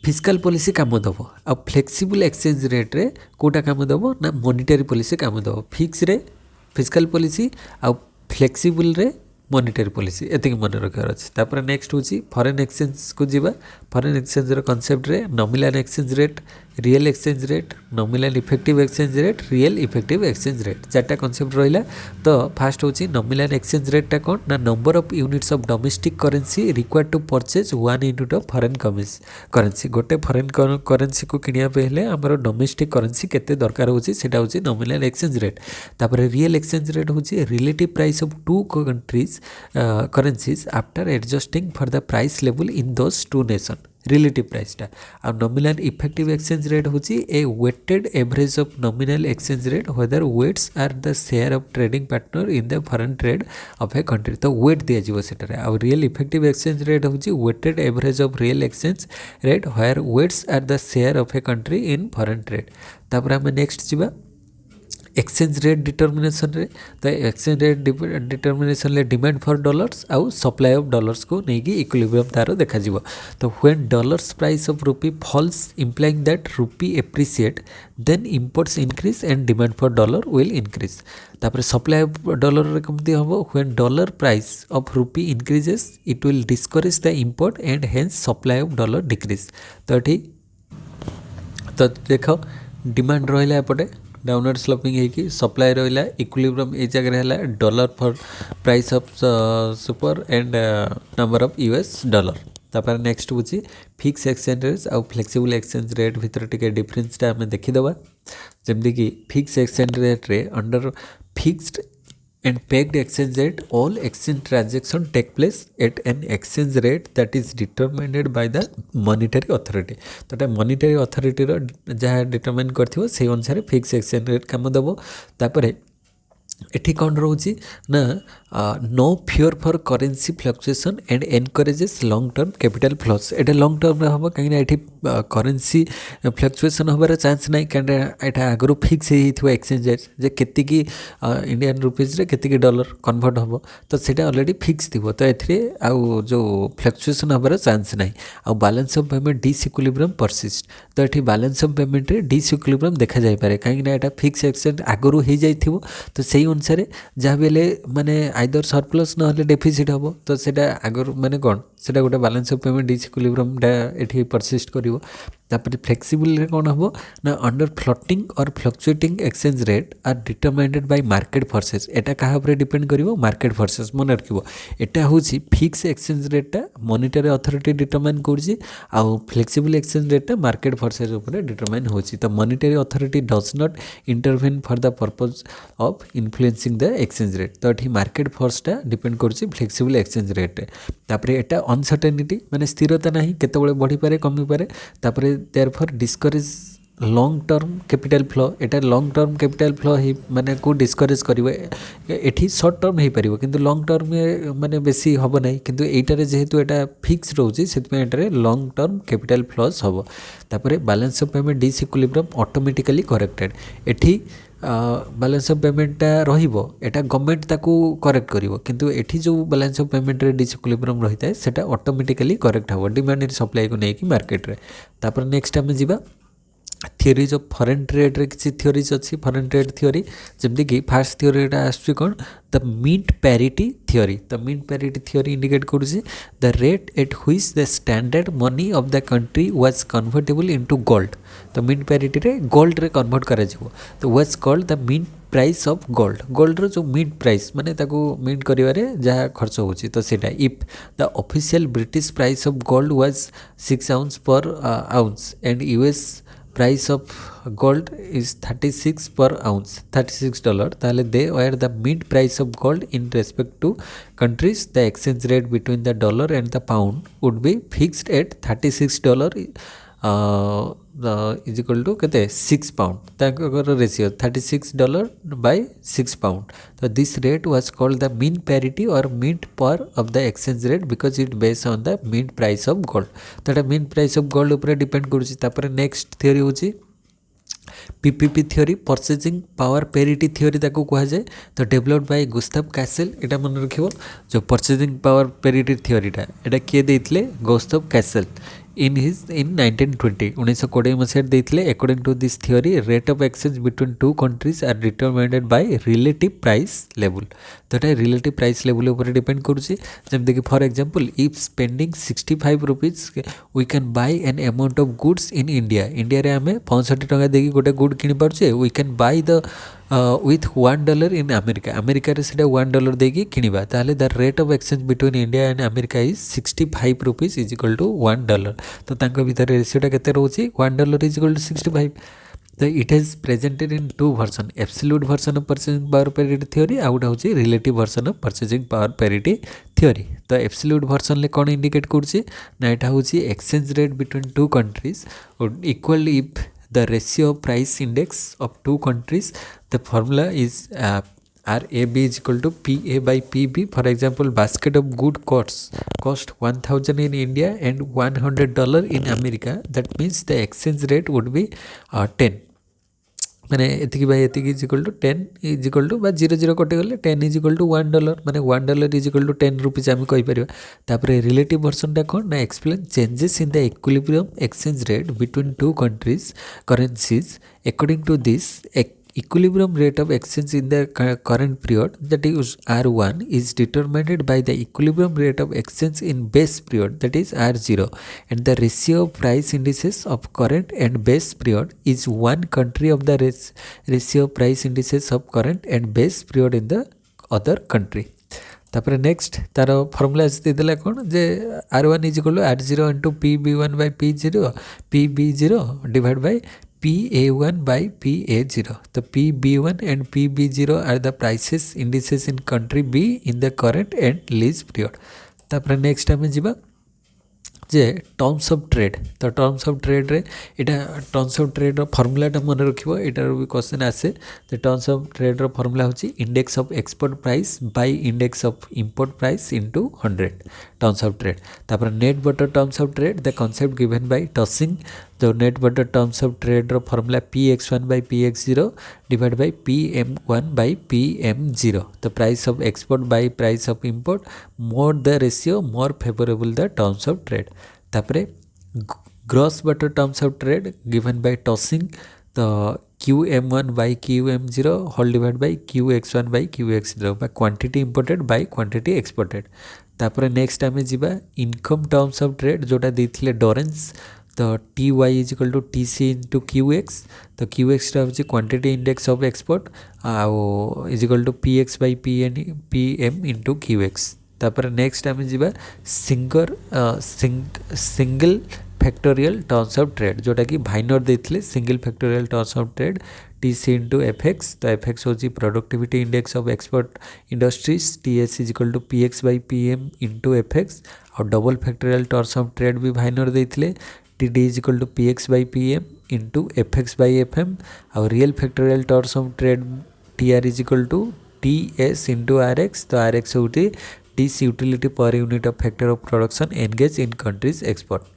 फिस्काल पॉलिसी काम दब आ फ्लेक्सिबल एक्सचेंज रेट रे कोटा काम दब ना मॉनिटरी पॉलिसी काम दब फिक्स रे फिस्काल पॉलिसी आ फ्लेक्सिबल रे मॉनिटरी पॉलिसी एतिक मन रखार अच्छे तापर नेक्स्ट हूँ फॉरेन एक्सचेंज को जीवा फॉरेन एक्सचेंज कॉन्सेप्ट रे nominal exchange rate real exchange rate nominal effective exchange rate real effective exchange rate चार्टा कॉन्सेप्ट रहा तो फास्ट हूँ नॉमिनल एक्सचेंज रेटा कौन ना number of units of domestic currency required to purchase 1 unit of foreign currency गोटे foreign currency को किनिया हेले आमर डोमेस्टिक करेंसी केते दरकार होची सेटा होची नॉमिनल एक्सचेंज रेट तापर रियल एक्सचेंज रेट होची relative price of two countries currencies after adjusting for the price level in those two nation relative प्राइसटा आ नॉमिनल इफेक्टिव एक्सचेंज रेट होची a weighted average of nominal exchange rate whether weights are the share of trading partner in the foreign trade of a country तो weight दिया जीवो सेटारे आ real effective exchange rate होची weighted average of real exchange rate where weights are the share of a country in foreign trade तापर हम next जीवा exchange rate determination रे तो एक्सचेंज रेट डिटर्मिनेशन ले डिमांड फॉर डॉलर्स आउ supply of dollars को नहीं इक्विलिब्रियम तार देखा जीवो तो when dollars price of rupee falls implying that rupee appreciate then imports increase and demand for dollar will increase तापर सप्लाई ऑफ डॉलर कमती हम when dollar price of rupee increases it will discourage the import and hence supply of dollar decrease तो ये तो देख demand रहा एपटे downward sloping है supply रहा इक्विलिब्रियम ए जगह है dollar for price of super and number of US dollar तापर नेक्स्ट हूँ फिक्स एक्सचेंज रेट आउ फ्लेक्सिबल एक्सचेंज रेट भितर टिके डिफरेंसटा आम देखीदे जमती कि फिक्स एक्सचेंज रेट रे under fixed and pegged exchange rate all exchange transaction take place at an exchange rate that is determined by the monetary authority तो monetary authority रो जहाँ determine करथिबो से अनुसार फिक्स एक्सचेंज रेट काम दबो तापरे एठी कौन रोची ना no fear for currency fluctuation and encourages long term capital flows एटा लॉन्ग टर्म रे हम कहीं एठी करेंसी फ्लक्चुएशन होबार चांस नहीं कहीं एटा आगु फिक्स हो एक्सचेंज रेट जे केति की इंडियन रुपीज रे केति की डॉलर कन्वर्ट हम तो सेटा ऑलरेडी फिक्स थी तो एथरे आउ जो फ्लक्चुएशन होबार चांस नहीं आउ balance of payment disequilibrium persist तो एठी बैलेंस ऑफ पेमेंट रे डिसइक्विलिब्रियम देखा जाय पारे कहीं एटा फिक्स एक्सचेंज आगु हो जाइथिबो तो सही अनुसार जहाँ भी माने आइदर सरप्लस ना डेफिसिट हम तो सेटा आगर माने कौन सेटा गोटे बैलेंस ऑफ पेमेंट डिसइक्विलिब्रियम एठी परसिस्ट करिवो तापर फ्लेक्सिबल रे कौन हम ना अंडर फ्लोटिंग और fluctuating exchange rate are determined by market forces एटा कहा पर डिपेंड करिवो मार्केट फोर्सेस मन रखिवो एटा होची फिक्स एक्सचेंज रेटा मॉनिटरी अथॉरिटी डिटरमाइन करछि आ फ्लेक्सिबल एक्सचेंज रेटा मार्केट फोर्सेस ऊपर डिटरमाइन होछि तो monetary authority does not intervene for the purpose of influencing the exchange rate तो ये मार्केट फोर्सटा डिपेंड करछि फ्लेक्सिबल एक्सचेंज रेट तापर एटा अनसर्टेनिटी माने स्थिरता नहीं केतेबेले बढ़ी पारे कमी पारे तापर therefore discourage long term capital flow एटा लॉन्ग टर्म कैपिटल फ्लो ही माने को डिस्करेज करिवो एठी शॉर्ट टर्म हे परिवो किंतु लॉन्ग टर्म माने बेसी हबो नै किंतु एटारे जेहेतु एटा फिक्स रहउची सेतमे एटारे लॉन्ग टर्म कैपिटल फ्लोस हबो तापरे balance of payment disequilibrium automatically corrected एठी बैलेंस ऑफ पेमेंटा रहिबो एटा गवर्नमेंट ताकू करेक्ट करिवो किंतु एठी जो बैलेंस ऑफ पेमेंट रे डिसइक्विलिब्रियम रहिता है सेटा ऑटोमेटिकली करेक्ट हबो डिमांड एंड सप्लाई को नेकी मार्केट रे तापर नेक्स्ट हम जिबा थियोरीज ऑफ फॉरेन ट्रेड रे किसी थियोरीज अच्छी फॉरेन ट्रेड थियोरी जमती कि फास्ट थियोरीटा आसुची कौन the mint parity theory the mint parity theory indicate करुଛି the rate at which the standard money of the country was convertible into gold तो मीट पैरिटी रे गोल्ड रे कन्वर्ट करा जिवो तो was called the mint price of gold gold रो जो mint price माने ताको मीट करिवारे जहाँ खर्च होची तो सेटा if the official British price of gold was 6 ounce per ounce and US price of gold is 36 per ounce $36 ताले they were the mint price of gold in respect to countries the exchange rate between the dollar and the pound would be fixed at $36 is equal to कहते 6 pound Takar ratio $36 by 6 pound तो this rate was called the mean parity or mint per of the exchange rate because it based on the mean price of gold तो mean price of gold ऊपर depend करूची तापर next theory होची PPP theory purchasing power parity theory ताको कहा जाए तो developed bye Gustav castle एटा मन रखिबो जो परचेजिंग पावर पेरिटी थ्योरीटा एटा किए देइतले गुस्ताव कैसल इन 1920 1920 मसीह देइतले according to this theory rate of exchange between two countries are determined by relative price level तो एटा रिलेटिव प्राइस लेवल ऊपर डिपेंड करूची जेमते कि for example if spending 65 rupees we can buy an amount of goods in India India रे हमें 65 टका देकी गोटे गुड किनि पारछे we can buy the with $1 in America America रे सेटा $1 देकी किनिबा ताले the rate of exchange between India and America is 65 rupees is equal to $1 तो तांको भीतर रेशियोटा केते रहउची $1 इज इक्वल टू 65 तो it has presented in two version absolute version of purchasing power parity theory आउट होची relative version of purchasing power parity theory तो absolute version ले कोन इंडिकेट करची ना एटा होची exchange rate between two countries equal if the ratio of price index of two countries the formula is RAB is equal to PA by PB for example basket of good cost 1000 in India and $100 in America that means the exchange rate would be 10 माने एतिकी by एतिकी is equal to 10 is equal to बा 00 कटि गले 10 is equal to $1 माने $1 is equal to 10 rupees आम कहि परिबा तापरे रिलेटिव वर्जन टा कोन ना explain changes in the equilibrium exchange rate between two countries currencies according to this equilibrium rate of exchange in the current period that is R1 is determined by the equilibrium rate of exchange in base period that is R0 and the ratio of price indices of current and base period is one country of the ratio of price indices of current and base period in the other country. तापर next तार formula देदेला कौन जे R1 is equal to R0 into PB1 by P0 PB0 divide by PA1 by PA0 तो PB1 and PB0 are the prices indices in country B in the current and lease period. तापर next आम जीवा जे terms of trade तो terms of trade रे इटा terms of trade फर्मुलाटा मन रखिबो एटार भी क्वेश्चन आसे तो टर्म्स ऑफ ट्रेड रो फर्मुला होची index of export price by index of import price into 100 terms of trade तापर net barter terms of trade the concept given by Taussig तो net barter terms of trade रो formula Px1 by Px0 divide by Pm1 by Pm0 तो price of export by price of import more the ratio more favourable the terms of trade तापरे gross butter terms of trade given by Taussig तो Qm1 by Qm0 whole divide by Qx1 by Qx0 by quantity imported by quantity exported तापरे next आमे जिबा income terms of trade जोटा देथिले Dorrance तो T Y is equal to T C into Q X तो Q एक्सटा हूँ quantity index of export आउ is equal to P X by P M into Q X तापर next आम जा single factorial terms of trade जोटा कि Viner देते single factorial terms of trade T C into F X तो F X हूँ productivity index of export industries T S is equal to P X by P M into F X और double factorial terms of trade भी भाइनर देते T D is equal to P X by P M into F X by F M और real factorial terms of trade T R is equal to T S into R X तो R X हूँ टीस utility per unit of factor of production engage in countries export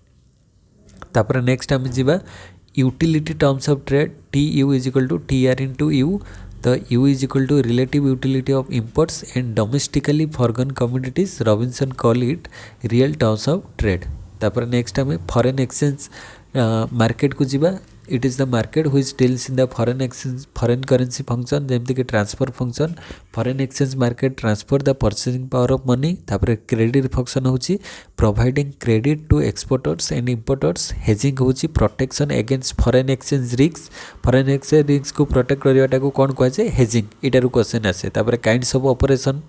तापर next आम जा utility terms of trade T U is equal to T R into U तो U is equal to relative utility of imports and domestically forgone commodities Robinson call it real terms of trade तापर next आम foreign exchange market को जीवा it is the market which deals in the foreign exchange foreign currency function जमती कि transfer function foreign exchange market transfer the purchasing power of money तापर credit function होची providing credit to exporters and importers hedging होची protection against foreign exchange risk को protect करवाटा को कौन कहुए hedging इटार question आसे तापर काइंड्स ऑफ ऑपरेशन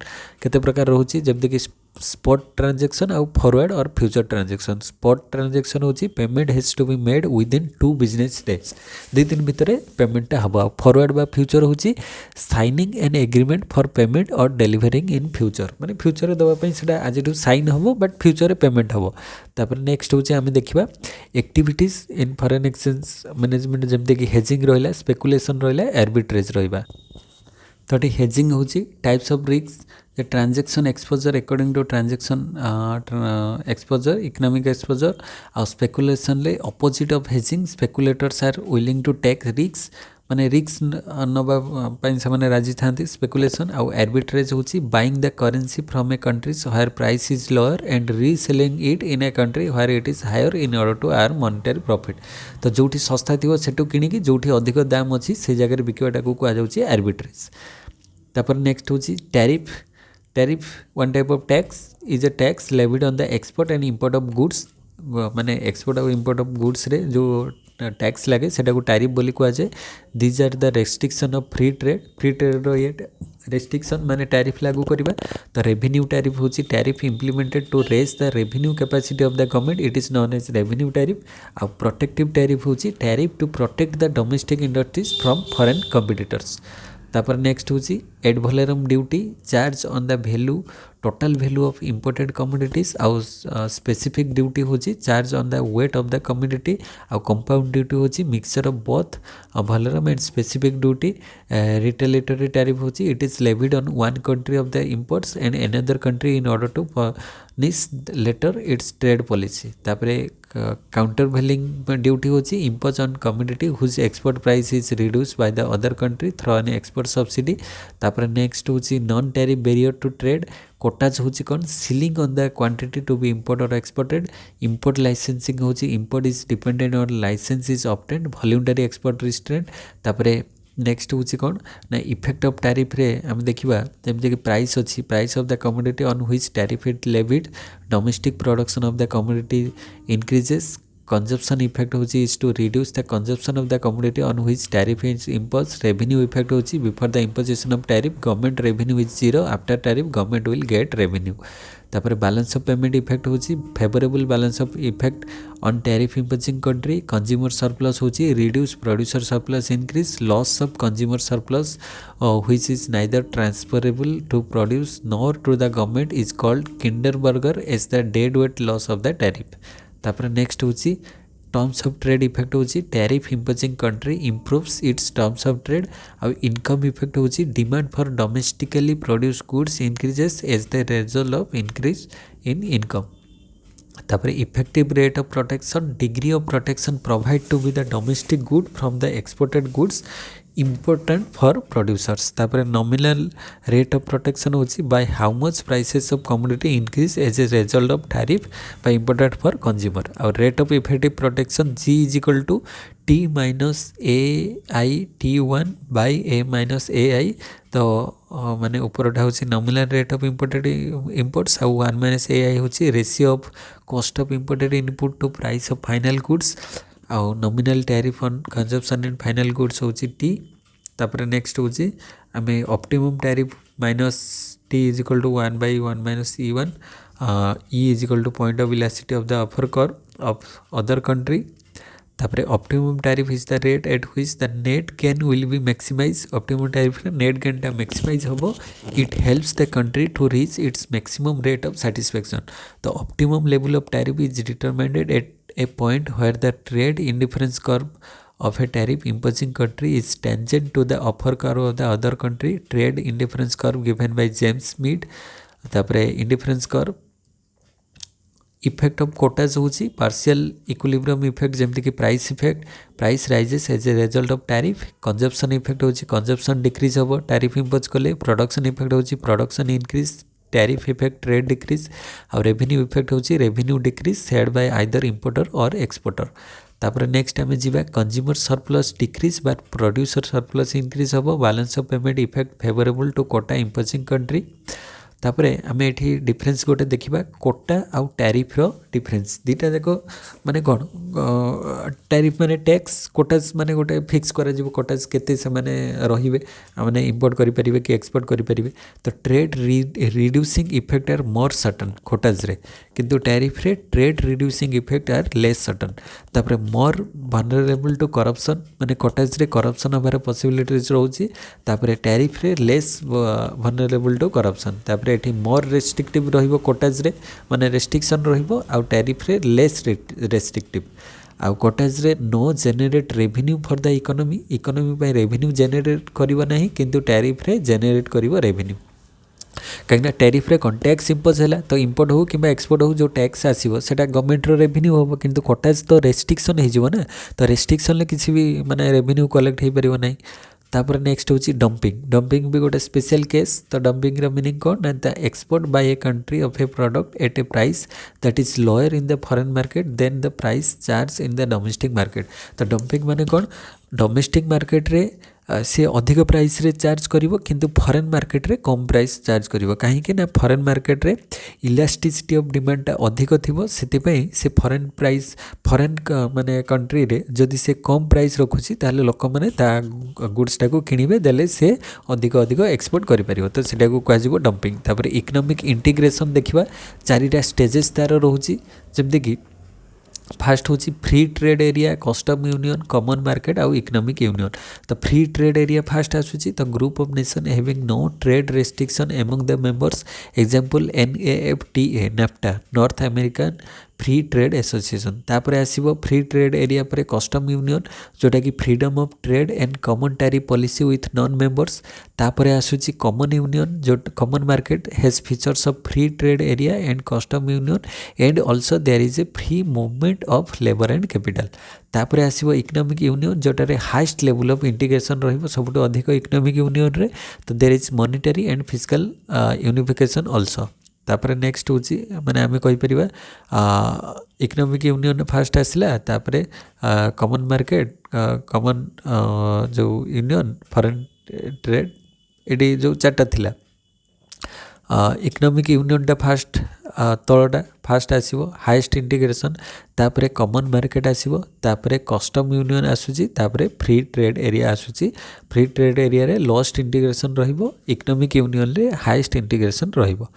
केते प्रकार रोची जमती कि स्पॉट ट्रांजैक्शन आउ फॉरवर्ड और फ्यूचर ट्रांजैक्शन स्पॉट ट्रांजैक्शन होची payment has to be made within 2 business days 2 दिन भितर पेमेंट हम फॉरवर्ड बा फ्यूचर होची signing an agreement for payment और डिलीवरिंग इन फ्यूचर माने फ्यूचर दवाई से आज साइन हम बट फ्यूचर पेमेंट हम तापर नेक्स्ट होची आम देखा activities in foreign exchange management जमती कि हेजिंग रहा स्पेकुलेशन रहा आर्बिट्रेज रहा तो ये हेजिंग होची types of risk the transaction exposure according to transaction exposure economic exposure और speculation ले opposite of hedging speculators are willing to take risks माने रिक्स नबा से राजी था स्पेकुलेशन आउ आर्बिट्रेज होची buying the currency from a countries where price is lower and reselling it in a country where it is higher in order to earn monetary profit. तो जोठी सस्ता थी सेठू किनिकी जोठी अधिक दाम अच्छी से जगह बिकवाटा को कहुच्छे आर्बिट्रेज। तापर नेक्स्ट होची tariff. Tariff one type of tax is a tax levied on the export and import of goods. माने एक्सपोर्ट और इंपोर्ट ऑफ गुड्स रे जो टैक्स लगे सेटा को टैरिफ बोली कहुए। These are the restriction of free trade. Free trade रो ये रेस्ट्रिक्शन माने टैरिफ लागू करबा। तो रेवेन्यू टैरिफ होची tariff implemented to raise the revenue capacity of the government it is known as revenue tariff. आ प्रोटेक्टिव टैरिफ होची tariff to protect the domestic industries from foreign competitors. तापर next होची ad valorem duty charge on the value total value of imported commodities. आउ specific duty होची charge on the weight of the commodity. आउ compound duty होची mixture of both valorem and specific duty. Retaliatory tariff होची it is levied on one country of the imports and another country in order to furnish later its trade policy. तापरे countervailing duty होची impose on commodity whose export price is reduce by the other country through an export subsidy. तापर next होची non tariff barrier to trade. Quotas होची कौन ceiling on the quantity to be import और exported. Import licensing होची import is dependent on licence is obtained voluntary export restraint. तापरे next होची कौन ना इफेक्ट ऑफ टैरिफ रे हम देखिबा जेमते कि प्राइस अछि price of the commodity on which tariff is levied. Domestic production of the commodity increases. Consumption effect होची is to reduce the consumption of the commodity on which tariff is impose. Revenue effect होची before the imposition of tariff government revenue is zero after tariff government will get revenue. तापर balance of payment effect होची favourable balance of effect on tariff imposing country. Consumer surplus होची reduce producer surplus increase loss of consumer surplus which is neither transferable to produce nor to the government is called Kindleberger as the dead weight loss of the tariff. तापर next होची terms of trade effect होची tariff imposing country improves its terms of trade. और income effect होची demand for domestically produce goods increases as the result of increase in income. तापर effective rate of protection degree of protection provide to be the domestic good from the exported goods important for producers। तापर nominal rate of protection होची by how much prices of commodity increase as a result of tariff by imported for consumer। और rate of effective protection G is equal to T minus AI T1 by A minus AI। तो माने ऊपरटा होची nominal rate of imported imports और 1 minus AI होची ratio of cost of imported input to price of final goods। आउ nominal tariff on consumption and final goods होची T. तापर next होची आमे optimum tariff minus T is equal to 1 by 1 minus E1। E is equal to point of elasticity of the offer curve of other country. तापर optimum tariff is the rate at which the net gain will be maximise. Optimum tariff रे net gain टा maximise होबो। It helps the country to reach its maximum rate of satisfaction. तो optimum level of tariff is determined at a point where the trade indifference curve of a tariff imposing country is tangent to the offer curve of the other country। trade indifference curve given by James Mead। तापरे indifference curve effect of quotas होची partial equilibrium effect जेमति कि price effect price rises as a result of tariff. Consumption effect होची consumption decrease होबो tariff impose कले। Production effect होची production increase tariff effect trade decrease. और revenue effect होची revenue decrease said by either importer or exporter. तापर next आमे जीवा consumer surplus decrease but producer surplus increase होबो। Balance of payment effect favourable to Kota imposing country. तापरे आमे एठी difference गोटे देखिबा कोटा आउ टैरिफ रो डिफरेंस दीटा देखो माने कोन टैरिफ माने टैक्स कोटाज माने गोटे फिक्स करा जिवो कोटाज केते से माने रहिबे माने इंपोर्ट करि परिबे कि एक्सपोर्ट करि परिबे। तो trade reducing effect are more certain quotas रे किंतु टैरिफ रे trade reducing effect are less certain. तापरे मोर वनरेबल टू करप्शन माने कोटाज रे करप्शन होबार पॉसिबिलिटीज रहउची। तापरे टैरिफ रे लेस वनरेबल टू करप्शन। तापरे एठी मोर रेस्ट्रिक्टिव रहिबो कोटाज रे माने रेस्ट्रिक्शन रहिबो आउ टैरिफ रे लेस रेस्ट्रिक्टिव। आउ कोटाज रे no generate revenue for the economy economy बाय रेवेन्यू जेनेरेट करिवो नाही किंतु टैरिफ रे जेनेरेट करिवो रेवेन्यू। कहीं टैरिफ रे कौन टैक्स इम्पोज है तो इम्पोर्ट हो कि एक्सपोर्ट हो जो टैक्स आसो से गवर्नमेंट रेवेन्यू हम किंतु कटाज तो रेस्ट्रिक्शन हो ना तो रेस्ट्रिक्शन किसी भी माने रेवेन्यू कलेक्ट हो पार ना तापर नेक्स्ट हूँ डंपिंग डंपिंग भी गोटे स्पेशल केस तो डंपिंग मीनिंग कौन ना the export by a country of a product at a price that is lower in the foreign market than the price charge in the domestic market तो dumping माने कौन domestic market रे सी अधिक price रे charge करिवो किंतु foreign market रे कम price charge करिवो कहीं ना फॉरेन मार्केट रे इलास्टिसिटी ऑफ डिमांड अधिक थिबो सेतिपई से फॉरेन प्राइस फॉरेन माने कंट्री रे जदि से कम प्राइस रखुची ताले लोक माने ता गुड्स टाको किनिबे देले से अधिक अधिक एक्सपोर्ट करि परिवो तो सेटा को कहजिवो डंपिंग तापर इकोनॉमिक इंटीग्रेशन देखिबा चारिटा स्टेजेस तार रहउची जेमति कि फास्ट हूँ free trade area custom union common market आउ इकोनॉमिक यूनियन तो फ्री ट्रेड एरिया फास्ट आसूची तो group of nation having no trade restriction among the members example NAFTA NAFTA north American free trade association तापर आसीबो free trade area पर custom union जोटा कि freedom of trade and common tariff policy with non members तापर आसूची common union जो common market has features of free trade area and custom union and also there is a free movement of labour and capital तापर आसीबो economic union जोटारे highest level of integration रहिबो सबुठ अधिक economic union रे तो there is monetary and fiscal unification also तापर next हूँ मैंने आम कहीपर इकोनॉमिक यूनियन फास्ट आसला तापर कॉमन मार्केट कॉमन जो यूनियन फॉरेन ट्रेड ये जो चार्टा थिला इकोनॉमिक यूनियन टा फास्ट तलटा फास्ट आसीबो हाईएस्ट इंटीग्रेशन तापर कॉमन मार्केट आसीबो तापर कस्टम यूनियन आसूची तापर फ्री ट्रेड एरिया आसूची फ्री ट्रेड एरिया रे लोएस्ट इंटीग्रेशन रहिबो इकोनॉमिक यूनियन रे हाईएस्ट इंटीग्रेशन रहिबो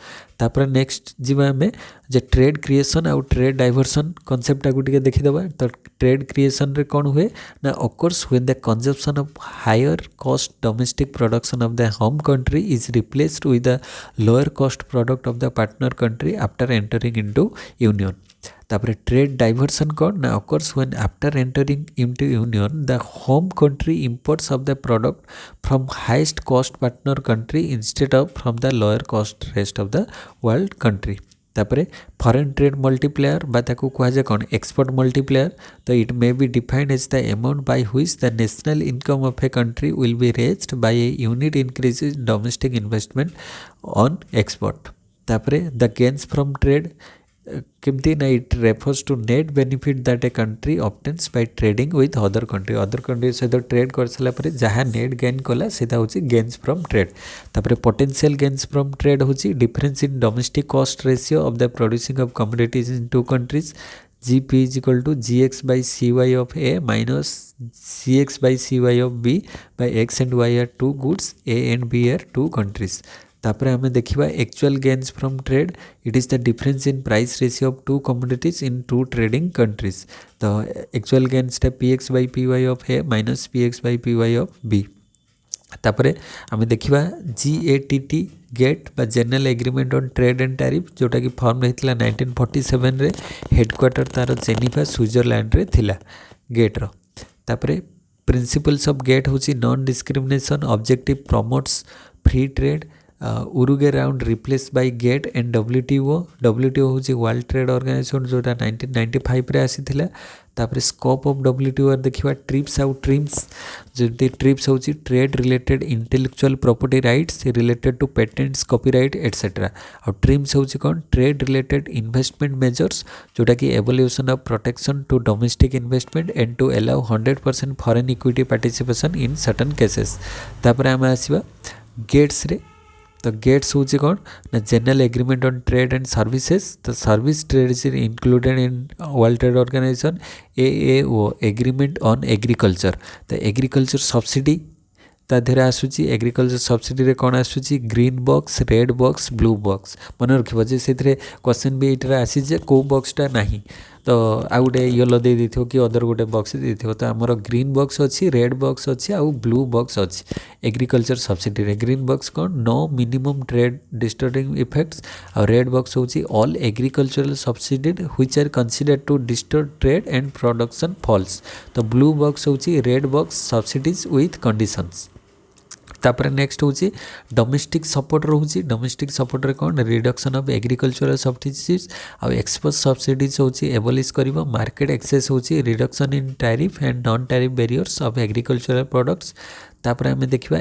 तापर नेक्स्ट जीवा हमें जे ट्रेड क्रिएशन आउ ट्रेड डाइवर्सन कॉन्सेप्ट को टिके देखिदबा तो ट्रेड क्रिएशन रे कौन हुए ना of course when the consumption of higher cost domestic production of the home country is replaced with the lower cost product of the partner country after entering into union तापर trade diversion कौन ना of course when after entering into union the home country imports of the product from highest cost partner country instead of from the lower cost rest of the world country तापर foreign trade multiplier बा ताकू कहुए कौन export multiplier तो it may be defined as the amount by which the national income of a country will be raised by a unit increase in domestic investment on export तापर the gains from trade केमती ना it refers to net benefit that a country obtains by trading with other country सहित trade कर सारापर जहाँ net gain कला से gains from trade तापर पोटेंशियल गेन्स फ्रॉम ट्रेड होची difference in domestic cost ratio of the producing of commodities in two countries GP is equal to GX by CY of A minus CX by CY of B by X and Y are two goods, A and B are two countries. तापर हमें देखिबा actual gains from trade it is the difference in price ratio of two commodities in two trading countries तो actual gains PX by PY of A minus PX by PY of B तापर आम देखा GATT GATT बा general agreement on trade and tariff जोटा कि form होता 1947 रे headquarter तार जेनिफा स्विट्जरलैंड रे थिला गेट्र तापर प्रिंसिपल्स ऑफ गेट हूँ non discrimination objective promotes free trade Uruguay round replace by GATT and WTO हूँ वर्ल्ड ट्रेड ऑर्गेनाइजेशन जोटा 1995 रे आसी थिला तापर स्कोप ऑफ WTO देखा ट्रिप्स आउ ट्रिम्स जमी ट्रिप्स हूँ trade related intellectual property rights related to patents copyright etcetera और ट्रिम्स हूँ कौन ट्रेड रिलेटेड इन्वेस्टमेंट मेजर्स जोटा कि evolution of protection to domestic investment and to allow 100% foreign equity participation in certain cases तापर आम आसवा gets रे तो gets हूँ कौन ना general agreement on trade and services तो service trade is included in world trade organisation AAO agreement on agriculture तो agriculture subsidy ता देहरे आसूची एग्रीकल्चर सब्सिडी रे कौन आसूची green box red box blue box मन रखिबो जे से क्वेश्चन भी ये आसी जे को बॉक्सटा नहीं तो आउ गोटे येलो दे देथिबो कि अदर गोटे बॉक्स दे देथिबो तो आमर ग्रीन बॉक्स अच्छी रेड बॉक्स अच्छी आउ ब्लू बॉक्स अच्छी एग्रीकल्चर सब्सिडी रे ग्रीन बॉक्स कौन no minimum trade disturbing effects और रेड बॉक्स होची all agricultural subsidy which are considered to disturb trade and production falls तो ब्लू बॉक्स होची red box subsidies with conditions तापर next होची domestic support रोची domestic support रे कौन reduction of agricultural subsidies आ एक्सपोर्ट सब्सिडीज होची एबोलिश करिवो मार्केट एक्सेस होची reduction in tariff and non tariff barriers of agricultural products तापर आम देखा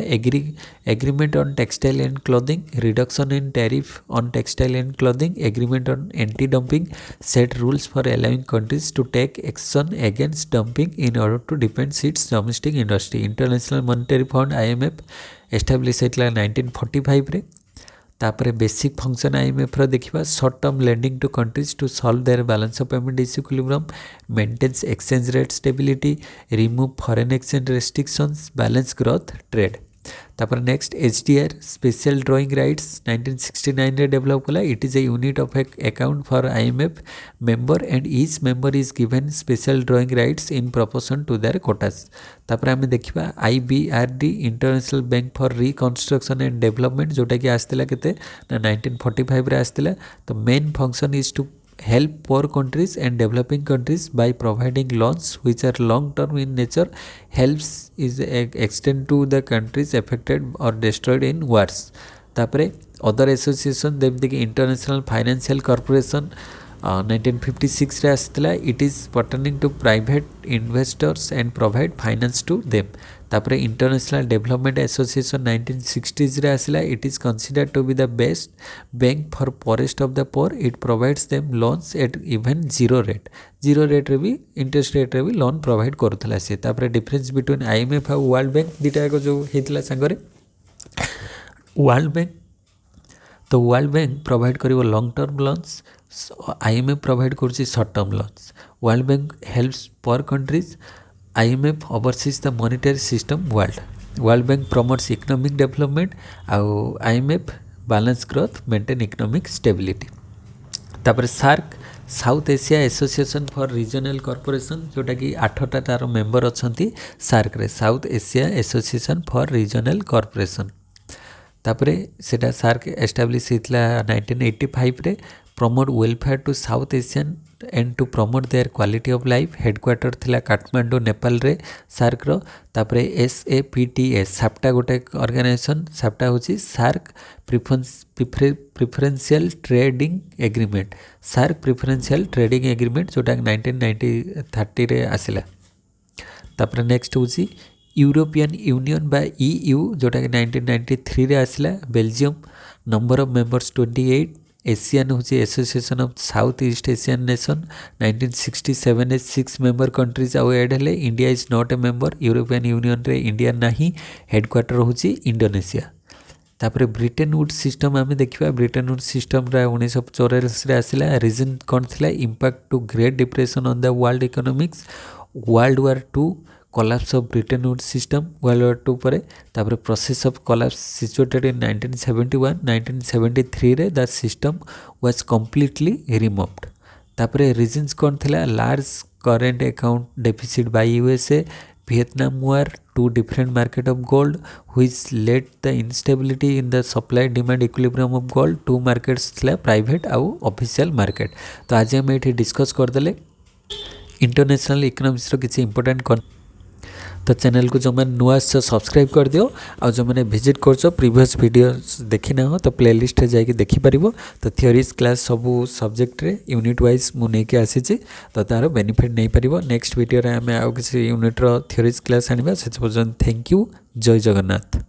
agreement on textile and clothing reduction in tariff on textile and clothing agreement on anti dumping set rules for allowing countries to take action against dumping in order to defend its domestic industry international monetary fund IMF establish होता 1945 रे तापर basic function IMF रो देखिबा short term lending to countries to solve their balance of payment equilibrium maintains exchange rate stability remove foreign exchange restrictions balance growth trade तापर next HDR special drawing rights 1969 रे develop कला it is a unit of account for IMF member and each member is given special drawing rights in proportion to their quotas तापर आम देखा IBRD International Bank for Reconstruction and Development जोटा कि आसला के 1945 रे आसला तो main function is to help poor countries and developing countries by providing loans which are long term in nature helps is extend to the countries affected or destroyed in wars तापरे other association जेमती कि international financial corporation 1956 रे आसला it is pertaining to private investors and provide finance to them तापरे international development association 1960s रे आसला it is considered to be the best bank for poorest of the poor it provides them loans at even zero rate रे भी interest rate रे भी loan provide करूथला से तापरे डिफरेंस बिटवीन IMF और वर्ल्ड बैंक दुटा को जो हेतला संगरे वर्ल्ड बैंक तो वर्ल्ड बैंक प्रोवाइड करिवो long term loans IMF provide करुच्ची short term loans World Bank helps poor countries IMF oversees the monetary system World Bank promotes economic development आउ IMF balance growth maintain economic stability तापर SAARC South Asia association for regional Corporation जोटा कि 8टा तार member अछंती सार्क रे south Asia association for regional corporation तापरे सेटा सार्क एस्टाब्लिश होता 1985 रे promote welfare to South Asian and to promote their quality of life headquarter थिला काठमांडू नेपाल रे सार्क रो तापरे SAPTA साप्टा गोटे ऑर्गेनाइजेशन साप्टा होची SAARC preferential trading agreement SAARC preferential trading agreement जोटा 1930 रे आसिला तापरे नेक्स्ट होची यूरोपियन यूनियन बा EU जोटा कि 1993 रे आसिला Belgium number of members 28 ASEAN होची Association of South East Asian Nation 1967 रे 6 मेंबर कंट्रीज आउ एड हेले India is not a member European Union रे इंडिया नाही हेडक्वार्टर होची इंडोनेशिया तापरे ब्रिटेन वुड सिस्टम आम देखा ब्रिटेन वुड सिस्टम 1944 रे आसिला रीजन कौन थिला impact to great depression on the world economics world war 2 collapse of Bretton Woods system world war 2 पर तापर process of collapse situated in 1971 1973 रे the system was completely removed तापर reasons कौन थिला large current account deficit by USA Vietnam war two different market of gold which led the instability in the supply demand equilibrium of gold to markets थिला private आउ official market तो आज हम ये discuss करदेले international economics रो किसी important तो channel को जो मैंने नुआ सब्सक्राइब कर दियो और जो मैंने विजिट कर प्रीवियस वीडियो देखी ना हो तो प्लेलिस्ट रे जाके देखि परिबो तो थ्योरीज क्लास सबू सब्जेक्ट रे यूनिट वाइज मु नेके आसीची तो तार बेनिफिट नहीं परिबो नेक्स्ट वीडियो रे हमें आउ किसी यूनिट रो थ्योरीज क्लास आनिबा से पर्यंत थैंक यू जय जगन्नाथ।